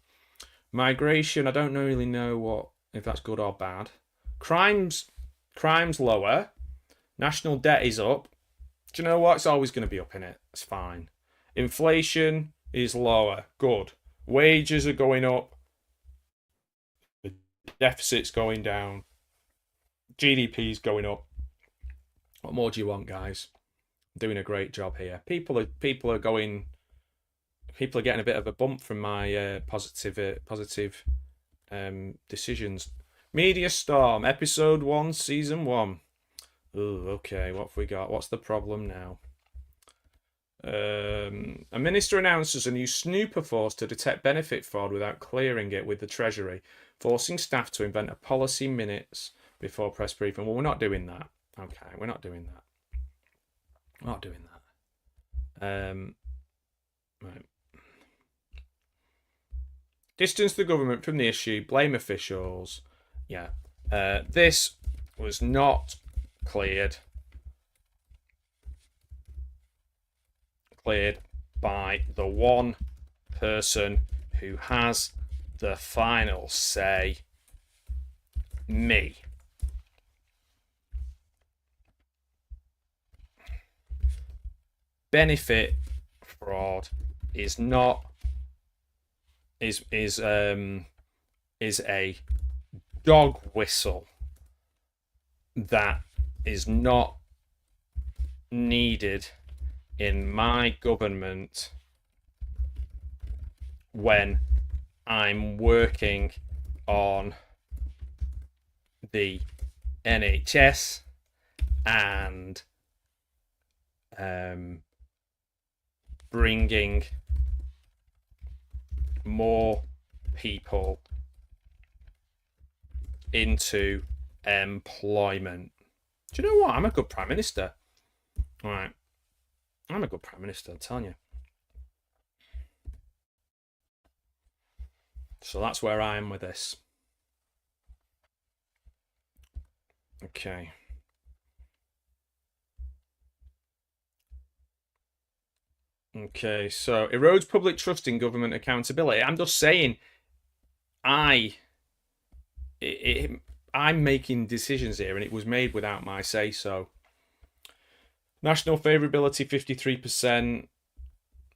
Migration. I don't really know if that's good or bad. Crime's lower. National debt is up. Do you know what? It's always going to be up in it. It's fine. Inflation is lower. Good. Wages are going up. The deficit's going down. GDP's going up. What more do you want, guys? I'm doing a great job here. People are getting a bit of a bump from my positive decisions. Media Storm, episode 1, season 1. Oh, okay. What have we got? What's the problem now? A minister announces a new snooper force to detect benefit fraud without clearing it with the Treasury, forcing staff to invent a policy minutes before press briefing. Well, we're not doing that. Okay, we're not doing that. We're not doing that. Right. Distance the government from the issue. Blame officials. Yeah. This was not cleared by the one person who has the final say, me. Benefit fraud is a dog whistle that is not needed in my government when I'm working on the NHS and bringing more people into employment. Do you know what? I'm a good Prime Minister. All right. I'm a good Prime Minister, I'm telling you. So that's where I am with this. Okay. Okay, so erodes public trust in government accountability. I'm just saying, I'm making decisions here, and it was made without my say so. National favourability 53%.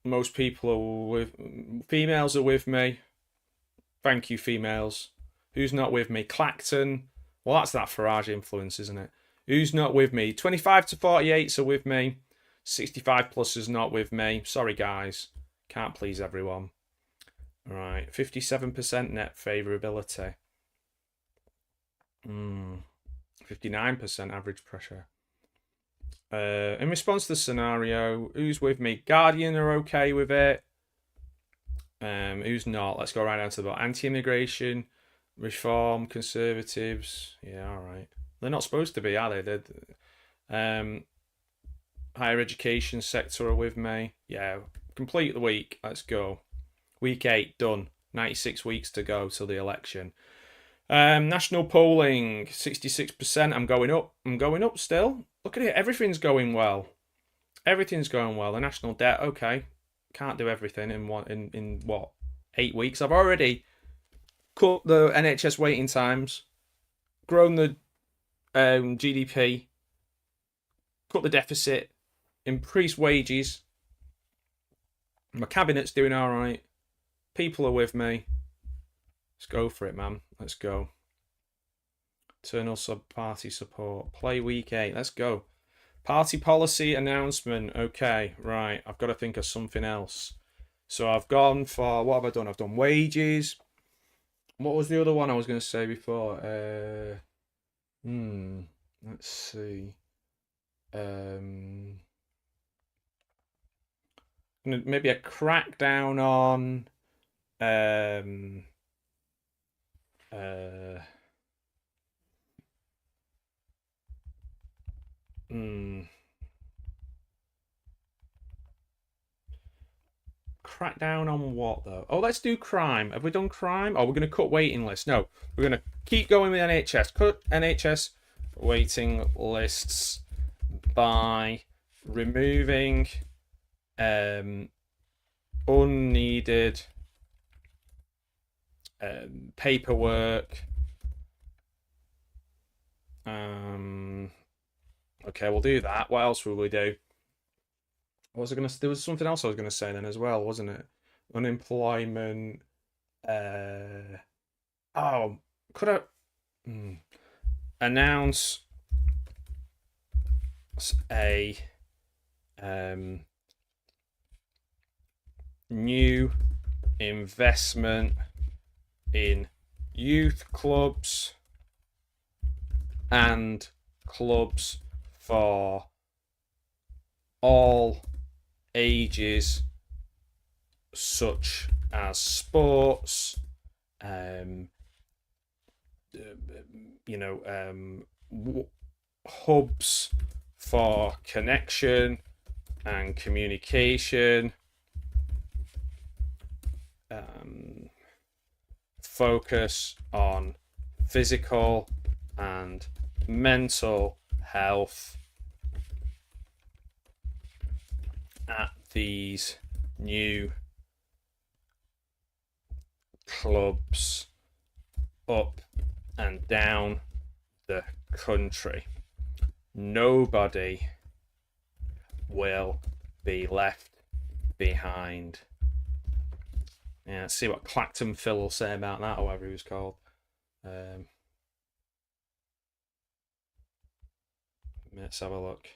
Most people are females are with me. Thank you, females. Who's not with me? Clacton. Well, that's that Farage influence, isn't it? Who's not with me? 25 to 48s are with me. 65 plus is not with me. Sorry, guys. Can't please everyone. All right. 57% net favourability. 59% average pressure. In response to the scenario, who's with me? Guardian are okay with it. Who's not? Let's go right down to the bottom. Anti-immigration, reform, conservatives. Yeah, all right. They're not supposed to be, are they? Higher education sector are with me. Yeah, complete the week. Let's go. Week 8 done. 96 weeks to go till the election. National polling 66%. I'm going up. I'm going up still. Look at it. Everything's going well. Everything's going well. The national debt. Okay, can't do everything in what 8 weeks. I've already cut the NHS waiting times, grown the GDP, cut the deficit, increased wages. My cabinet's doing all right. People are with me. Let's go for it, man. Let's go. Internal sub-party support. Play week 8. Let's go. Party policy announcement. Okay, right. I've got to think of something else. So I've gone for... What have I done? I've done wages. What was the other one I was going to say before? Let's see. Maybe a crackdown on... Crackdown on what though? Oh, let's do crime. Have we done crime? Oh, we're going to cut waiting lists. No, we're going to keep going with NHS. Cut NHS waiting lists by removing unneeded paperwork. Okay, we'll do that. What else will we do? What was I gonna? There was something else I was gonna say then as well, wasn't it? Unemployment. Oh, could I announce a new investment in youth clubs and clubs for all ages, such as sports, hubs for connection and communication, focus on physical and mental health at these new clubs up and down the country. Nobody will be left behind. Yeah, let's see what Clacton Phil will say about that, or whatever he was called. Let's have a look.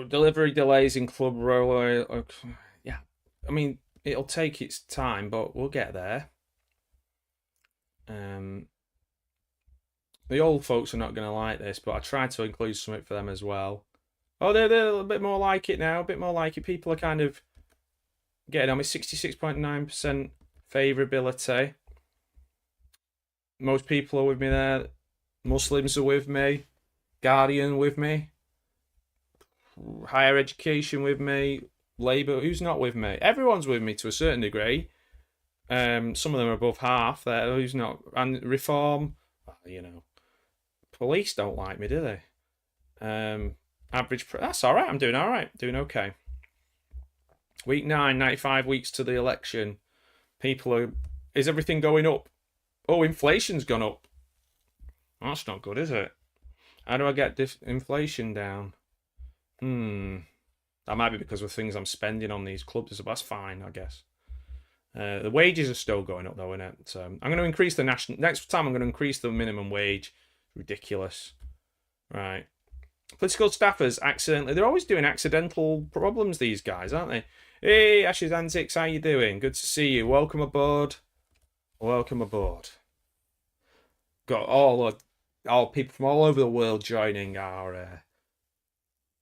Delivery delays in club rollout. Yeah, I mean, it'll take its time, but we'll get there. The old folks are not going to like this, but I tried to include something for them as well. Oh, they're a little bit more like it now, a bit more like it. People are kind of getting on with 66.9% favourability. Most people are with me there. Muslims are with me. Guardian with me. Higher education with me. Labour, who's not with me? Everyone's with me to a certain degree. Some of them are above half there. Who's not? And reform, police don't like me, do they? That's all right. I'm doing all right. Doing okay. Week 9, 95 weeks to the election. Is everything going up? Oh, inflation's gone up. That's not good, is it? How do I get inflation down? That might be because of things I'm spending on these clubs. That's fine, I guess. The wages are still going up, though, isn't it? So I'm going to increase the next time I'm going to increase the minimum wage. Ridiculous. Right. Political staffers accidentally. They're always doing accidental problems, these guys, aren't they? Hey, Ashes Antics, how you doing? Good to see you. Welcome aboard. Welcome aboard. got all people from all over the world joining our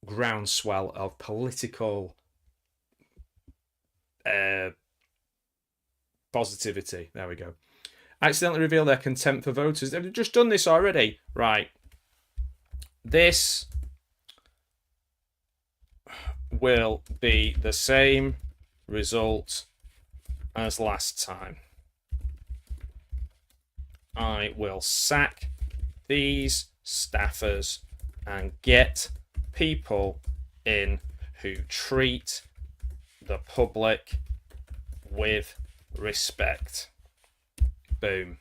groundswell of political positivity. There we go. Accidentally reveal their contempt for voters. They've just done this already. Right. This will be the same result as last time. I will sack these staffers and get people in who treat the public with respect. Boom.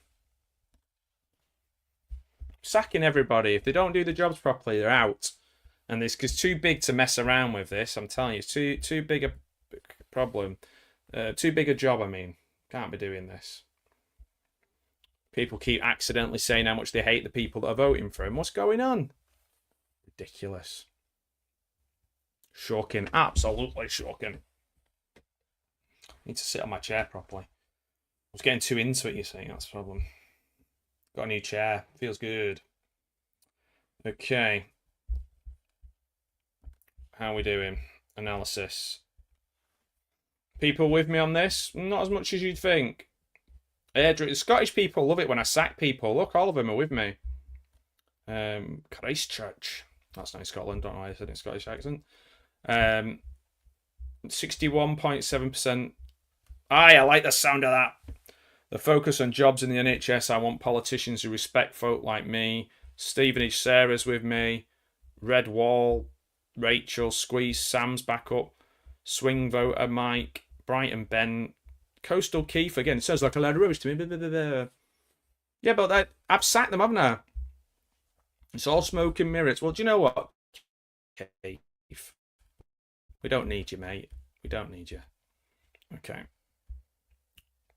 Sacking everybody. If they don't do the jobs properly, they're out. And this is too big to mess around with this. I'm telling you, it's too big a problem. Too big a job, I mean. Can't be doing this. People keep accidentally saying how much they hate the people that are voting for him. What's going on? Ridiculous. Shocking. Absolutely shocking. I need to sit on my chair properly. I was getting too into it, you see. That's the problem. Got a new chair. Feels good. Okay. How are we doing? Analysis. People with me on this? Not as much as you'd think. The Scottish people love it when I sack people. Look, all of them are with me. Christchurch. That's not in Scotland. Don't know why I said it in Scottish accent. 61.7%. I like the sound of that. The focus on jobs in the NHS. I want politicians who respect folk like me. Stevenage Sarah's with me. Red Wall. Rachel. Squeeze Sam's back up. Swing voter Mike. Brighton Ben. Coastal Keith again. It sounds like a load of rubbish to me. Yeah, but I've sacked them, haven't I? It's all smoke and mirrors. Well, do you know what, Keith? We don't need you, mate. We don't need you. Okay.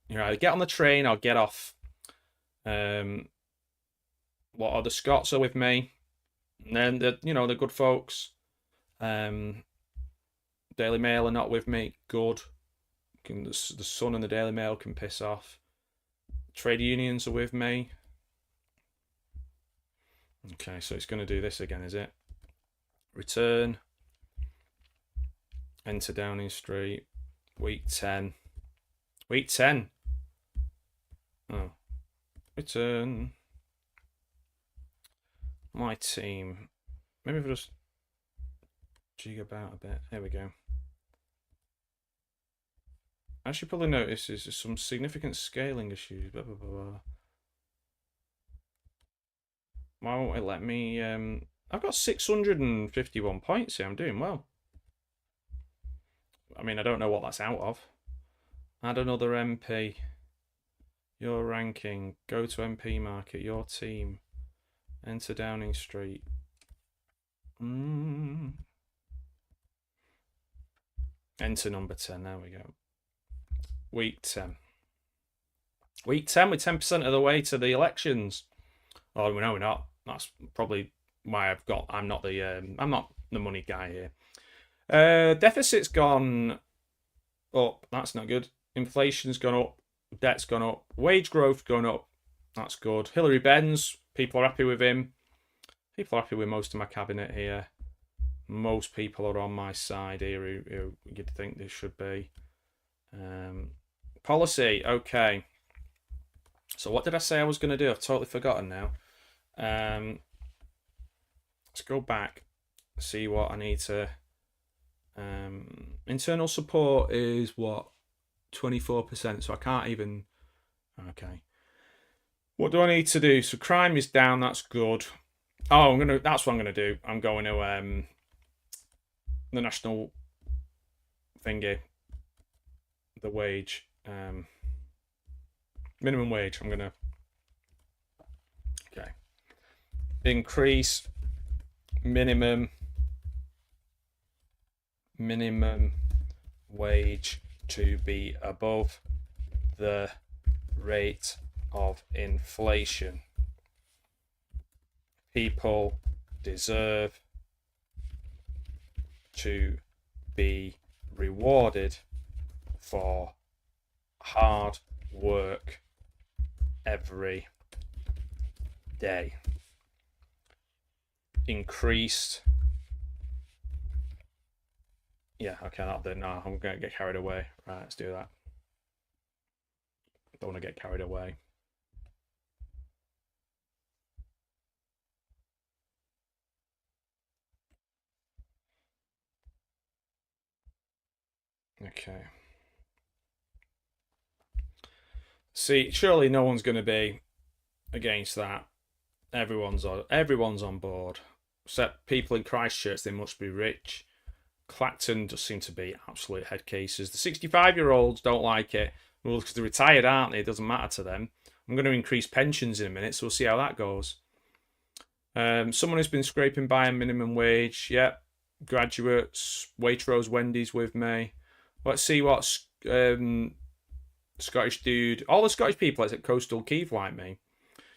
You either get on the train or get off. What are the Scots are with me? And then the good folks. Daily Mail are not with me. Good. The Sun and the Daily Mail can piss off. Trade unions are with me. Okay, so it's going to do this again, is it? Return. Enter Downing Street. Week 10. Week 10. Oh. Return. My team. Maybe if I just jig about a bit. Here we go. As you probably notice, there's some significant scaling issues. Blah, blah, blah, blah. Why won't it let me... I've got 651 points here. I'm doing well. I mean, I don't know what that's out of. Add another MP. Your ranking. Go to MP market. Your team. Enter Downing Street. Enter number 10. There we go. Week 10. Week 10, we're 10% of the way to the elections. Oh, no, we're not. That's probably why I'm not the money guy here. Deficit's gone up. That's not good. Inflation's gone up. Debt's gone up. Wage growth gone up. That's good. Hilary Benz, people are happy with him. People are happy with most of my cabinet here. Most people are on my side here who you'd think they should be. Policy, okay. So what did I say I was going to do? I've totally forgotten now. Let's go back, see what I need to... internal support is what? 24%, so I can't even... Okay. What do I need to do? So crime is down, that's good. Oh, that's what I'm going to do. I'm going to the national thingy. The wage. Minimum wage. I'm going to... Okay. Increase minimum wage to be above the rate of inflation. People deserve to be rewarded for hard work every day. Increased. Yeah, okay, that'll do. No, I'm going to get carried away. Right, let's do that. Don't want to get carried away. Okay. See, surely no one's going to be against that. Everyone's on board. Except people in Christchurch, they must be rich. Clacton just seem to be absolute head cases. The 65-year-olds don't like it. Well, because they're retired, aren't they? It doesn't matter to them. I'm going to increase pensions in a minute, so we'll see how that goes. Someone who's been scraping by a minimum wage. Yep. Graduates. Waitrose Wendy's with me. Let's see what Scottish dude. All the Scottish people at Coastal Keith like me.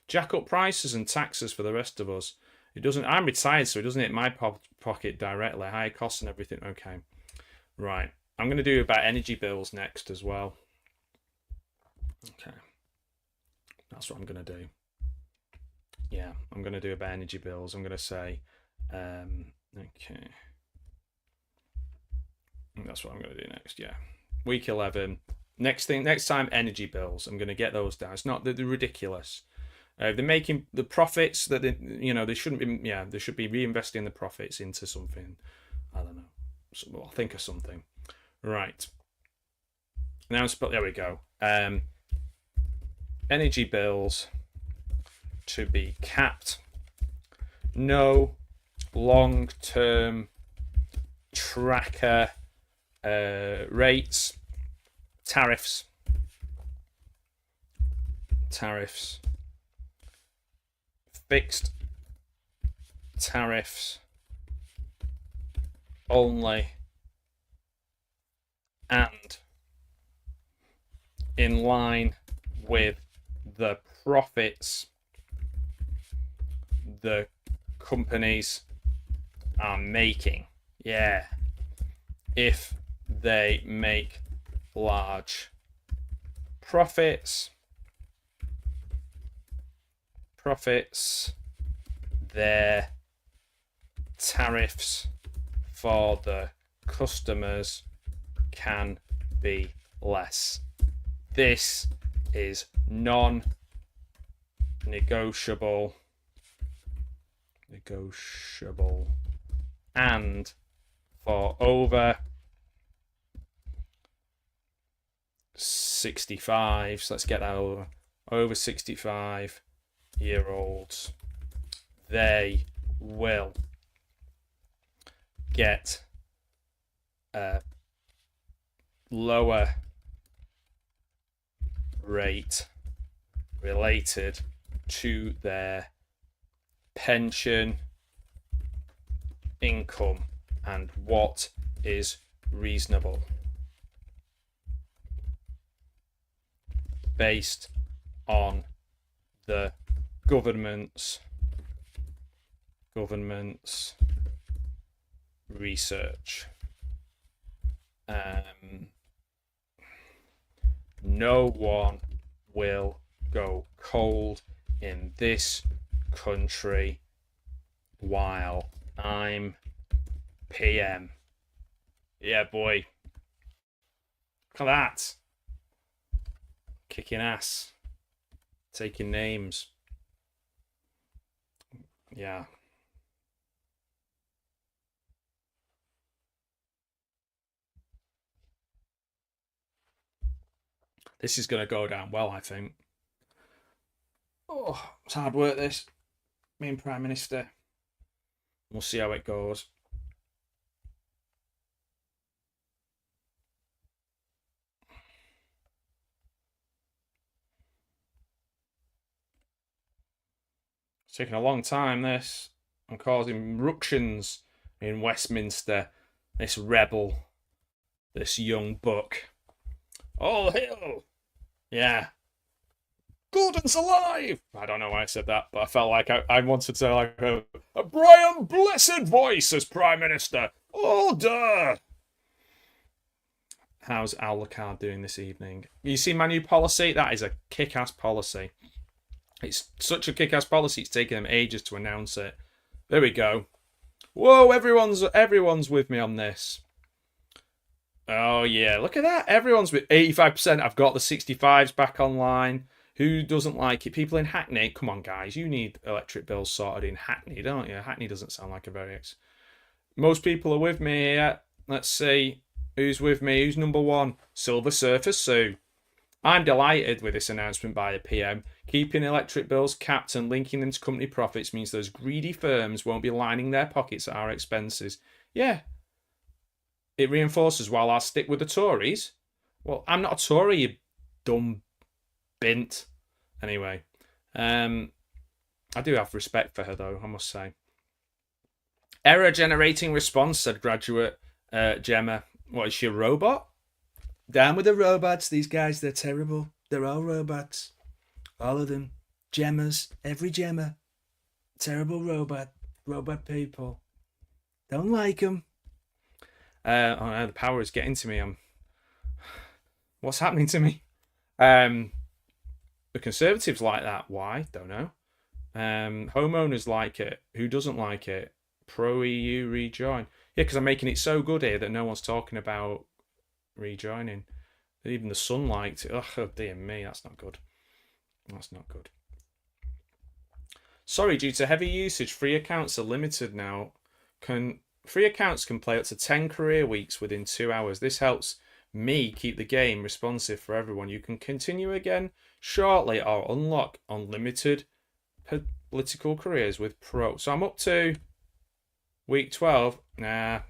Jack up prices and taxes for the rest of us. It doesn't. I'm retired, so it doesn't hit my pocket directly. Higher costs and everything. Okay. Right. I'm going to do about energy bills next as well. Okay. That's what I'm going to do. Yeah, I'm going to do about energy bills. I'm going to say, okay. That's what I'm going to do next. Yeah. Week 11. Next time, energy bills. I'm going to get those down. It's not, they're ridiculous. They're making the profits that they shouldn't be. Yeah, they should be reinvesting the profits into something. I don't know. So, I'll think of something. Right. Now, there we go. Energy bills to be capped. No long-term tracker rates, tariffs. Fixed tariffs only, and in line with the profits the companies are making. Yeah. If they make large profits, their tariffs for the customers can be less. This is non-negotiable. And for over 65, so let's get that over 65-year-olds, they will get a lower rate related to their pension income and what is reasonable based on the government's research. No one will go cold in this country while I'm PM. Yeah, boy. Look at that. Kicking ass. Taking names. Yeah. This is going to go down well, I think. Oh, it's hard work, this. Being Prime Minister. We'll see how it goes. It's taking a long time, this. I'm causing ructions in Westminster. This rebel. This young buck. All hail! Yeah. Gordon's alive! I don't know why I said that, but I felt like I wanted to say like a Brian Blessed voice as Prime Minister. Order! How's Al Lacard doing this evening? You see my new policy? That is a kick-ass policy. It's such a kick-ass policy. It's taken them ages to announce it. There we go. Whoa, everyone's with me on this. Oh yeah, look at that. Everyone's with 85%. I've got the 65s back online. Who doesn't like it? People in Hackney. Come on, guys. You need electric bills sorted in Hackney, don't you? Hackney doesn't sound like a very... Most people are with me here. Let's see. Who's with me? Who's number one? Silver Surfer Sue. I'm delighted with this announcement by the PM. Keeping electric bills capped and linking them to company profits means those greedy firms won't be lining their pockets at our expenses. Yeah. It reinforces while I'll stick with the Tories. Well, I'm not a Tory, you dumb bint. Anyway, I do have respect for her, though, I must say. Error generating response, said graduate Gemma. What, is she a robot? Down with the robots. These guys, they're terrible. They're all robots. All of them. Gemmas. Every Gemma. Terrible robot. Robot people. Don't like them. Oh no, the power is getting to me. What's happening to me? The Conservatives like that. Why? Don't know. Homeowners like it. Who doesn't like it? Pro EU rejoin. Yeah, because I'm making it so good here that no one's talking about rejoining. Even the Sun liked it. Oh dear me, that's not good. That's not good. Sorry, due to heavy usage, free accounts are limited now. Free accounts can play up to 10 career weeks within 2 hours. This helps me keep the game responsive for everyone. You can continue again shortly or unlock unlimited political careers with Pro. So I'm up to week 12. Nah,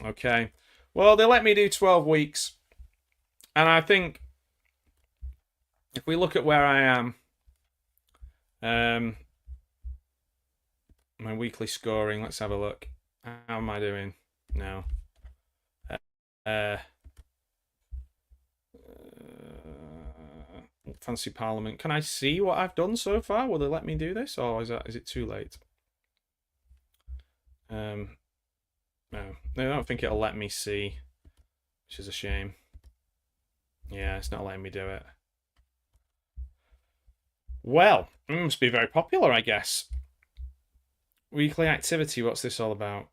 okay. Well, they let me do 12 weeks. And I think if we look at where I am, my weekly scoring, let's have a look. How am I doing now? Fancy Parliament. Can I see what I've done so far? Will they let me do this, or is it too late? No, I don't think it'll let me see, which is a shame. Yeah, it's not letting me do it. Well, it must be very popular, I guess. Weekly activity. What's this all about?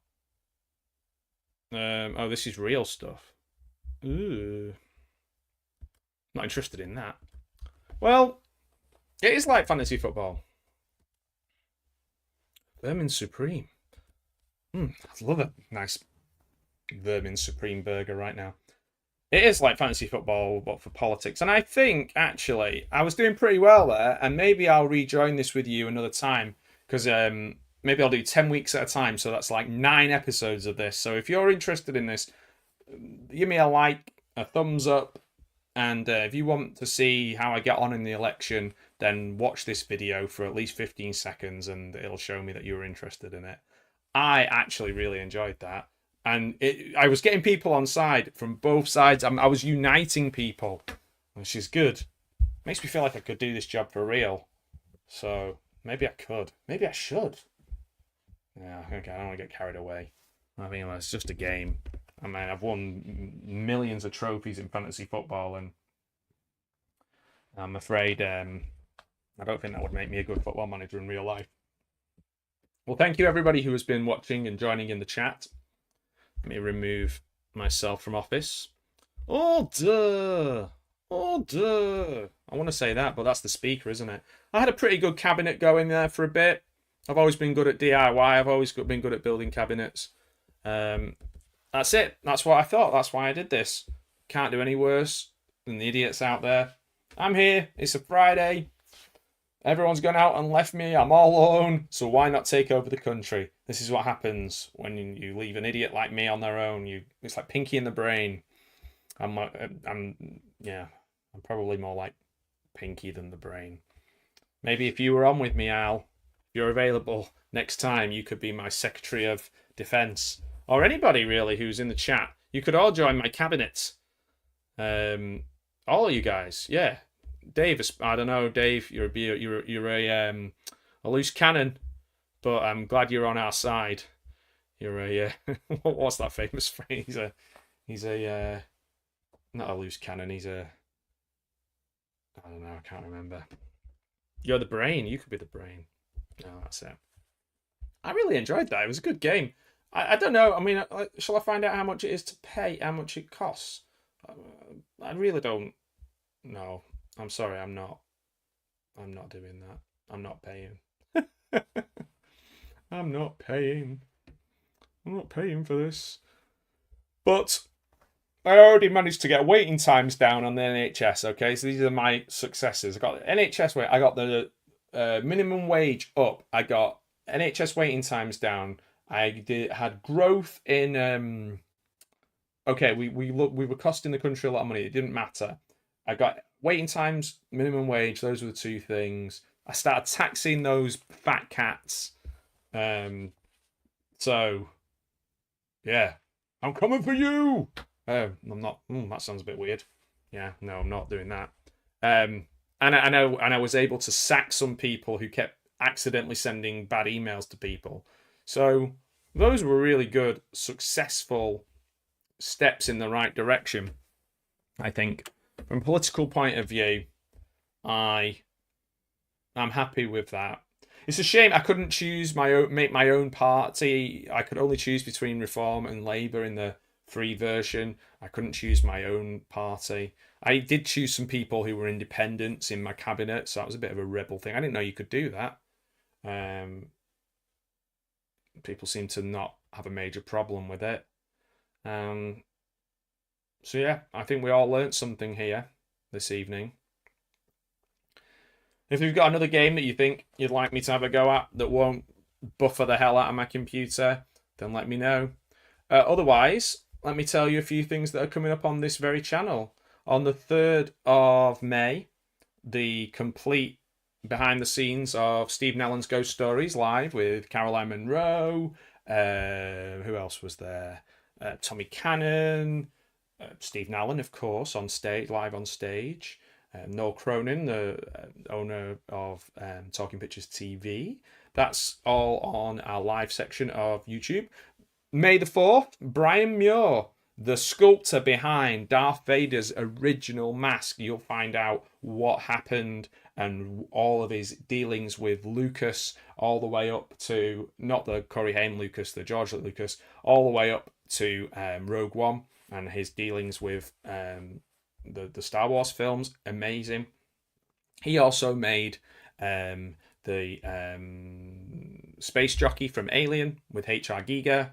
Oh, this is real stuff. Ooh. Not interested in that. Well, it is like fantasy football. Vermin Supreme. I'd love a nice Vermin Supreme burger right now. It is like fantasy football, but for politics. And I think, actually, I was doing pretty well there, and maybe I'll rejoin this with you another time, because maybe I'll do 10 weeks at a time, so that's like 9 episodes of this. So if you're interested in this, give me a like, a thumbs up, and if you want to see how I get on in the election, then watch this video for at least 15 seconds, and it'll show me that you were interested in it. I actually really enjoyed that. And I was getting people on side from both sides. I was uniting people, which is good. Makes me feel like I could do this job for real. So maybe I could. Maybe I should. Yeah, okay, I don't want to get carried away. I mean, it's just a game. I mean, I've won millions of trophies in fantasy football, and I'm afraid I don't think that would make me a good football manager in real life. Well, thank you everybody who has been watching and joining in the chat. Let me remove myself from office. Order! Order! I want to say that, but that's the speaker, isn't it? I had a pretty good cabinet going there for a bit. I've always been good at DIY. I've always been good at building cabinets. That's it. That's what I thought. That's why I did this. Can't do any worse than the idiots out there. I'm here. It's a Friday. Everyone's gone out and left me. I'm all alone. So why not take over the country? This is what happens when you leave an idiot like me on their own. It's like Pinky in the Brain. I'm probably more like Pinky than the Brain. Maybe if you were on with me, Al, if you're available next time, you could be my Secretary of Defense, or anybody really who's in the chat. You could all join my cabinet. All of you guys, yeah. Dave, I don't know, Dave. You're a loose cannon, but I'm glad you're on our side. You're a what's that famous phrase? He's a not a loose cannon. I don't know. I can't remember. You're the brain. You could be the brain. No, that's it. I really enjoyed that. It was a good game. I don't know. I mean, shall I find out how much it is to pay? How much it costs? Uh, I really don't know. I'm sorry. I'm not. I'm not doing that. I'm not paying. I'm not paying. I'm not paying for this. But I already managed to get waiting times down on the NHS. Okay, so these are my successes. I got the NHS wait. I got the minimum wage up. I got NHS waiting times down. Had growth in. Okay, we were costing the country a lot of money. It didn't matter. I got waiting times, minimum wage. Those were the two things. I started taxing those fat cats. So yeah, I'm coming for you. I'm not. That sounds a bit weird. Yeah, no, I'm not doing that. And I was able to sack some people who kept accidentally sending bad emails to people. So those were really good, successful steps in the right direction. I think, from a political point of view, I'm happy with that. It's a shame I couldn't choose make my own party. I could only choose between Reform and Labour in the free version. I couldn't choose my own party. I did choose some people who were independents in my cabinet, so that was a bit of a rebel thing. I didn't know you could do that. People seem to not have a major problem with it. So yeah, I think we all learnt something here this evening. If you've got another game that you think you'd like me to have a go at that won't buffer the hell out of my computer, then let me know. Otherwise, let me tell you a few things that are coming up on this very channel. On the 3rd of May, the complete behind the scenes of Stephen Allen's Ghost Stories live with Caroline Munro. Who else was there? Tommy Cannon, Stephen Allen, of course, on stage, live on stage. Noel Cronin, the owner of Talking Pictures TV. That's all on our live section of YouTube. May the 4th, Brian Muir, the sculptor behind Darth Vader's original mask. You'll find out what happened and all of his dealings with Lucas, all the way up to, not the Corey Haim Lucas, the George Lucas, all the way up to Rogue One and his dealings with the Star Wars films. Amazing. He also made the space jockey from Alien with H.R. Giger,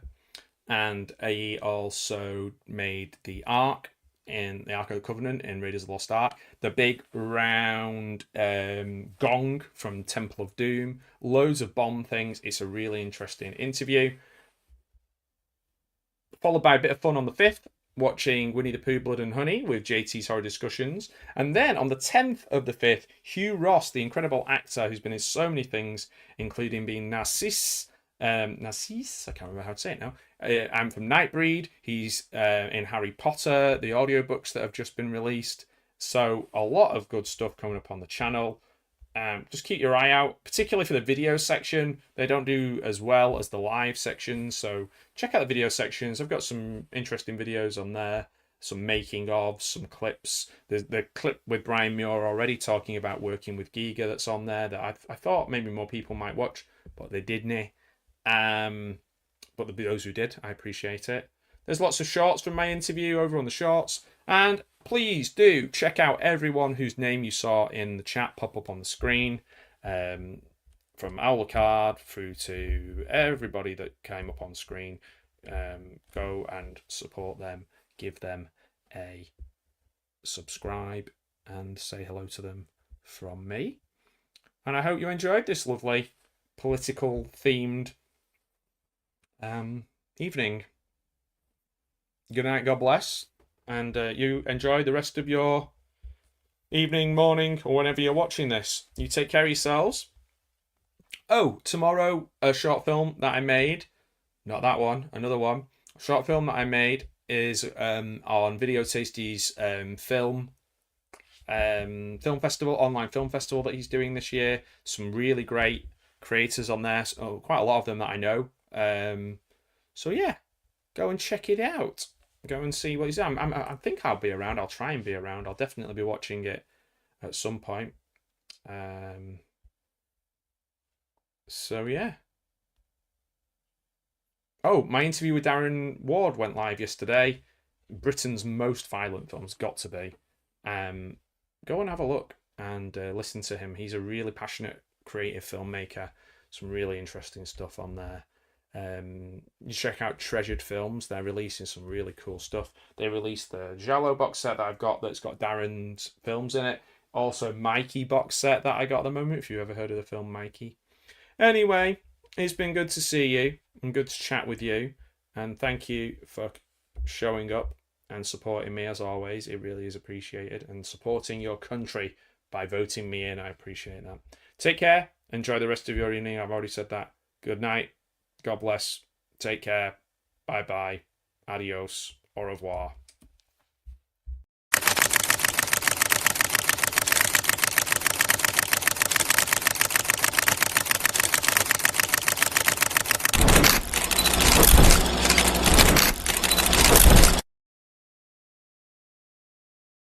and he also made the Ark in the Ark of the Covenant in Raiders of the Lost Ark, the big round gong from Temple of Doom, loads of bomb things. It's a really interesting interview. Followed by a bit of fun on the 5th, watching Winnie the Pooh Blood and Honey with JT's Horror Discussions. And then on the 10th of the 5th, Hugh Ross, the incredible actor who's been in so many things, including being Narcisse. Narcisse, I can't remember how to say it now. I'm from Nightbreed. He's in Harry Potter, the audiobooks that have just been released. So a lot of good stuff coming up on the channel. Just keep your eye out, particularly for the video section. They don't do as well as the live sections, so check out the video sections. I've got some interesting videos on there, some making of, some clips. There's the clip with Brian Muir already talking about working with Giger that's on there that I thought maybe more people might watch, but they didn't. But those who did, I appreciate it. There's lots of shorts from my interview over on the shorts. And please do check out everyone whose name you saw in the chat pop up on the screen. From Owlcard through to everybody that came up on screen. Go and support them. Give them a subscribe and say hello to them from me. And I hope you enjoyed this lovely political themed evening. Good night, God bless, and you enjoy the rest of your evening, morning, or whenever you're watching this. You take care of yourselves. Oh, tomorrow, a short film that I made, not that one, another one. A short film that I made is on Video Tasty's film festival, online film festival that he's doing this year. Some really great creators on there, quite a lot of them that I know. So yeah, go and check it out. Go and see what he's on. I think I'll be around. I'll try and be around. I'll definitely be watching it at some point. So yeah. Oh, my interview with Darren Ward went live yesterday. Britain's most violent films, got to be. Um, Go and have a look and listen to him. He's a really passionate, creative filmmaker. Some really interesting stuff on there. You check out Treasured Films. They're releasing some really cool stuff. They released the Giallo box set that I've got that's got Darren's films in it. Also, Mikey box set that I got at the moment. If you ever heard of the film Mikey. Anyway, it's been good to see you and good to chat with you. And thank you for showing up and supporting me as always. It really is appreciated. And supporting your country by voting me in. I appreciate that. Take care. Enjoy the rest of your evening. I've already said that. Good night. God bless. Take care. Bye bye. Adios. Au revoir.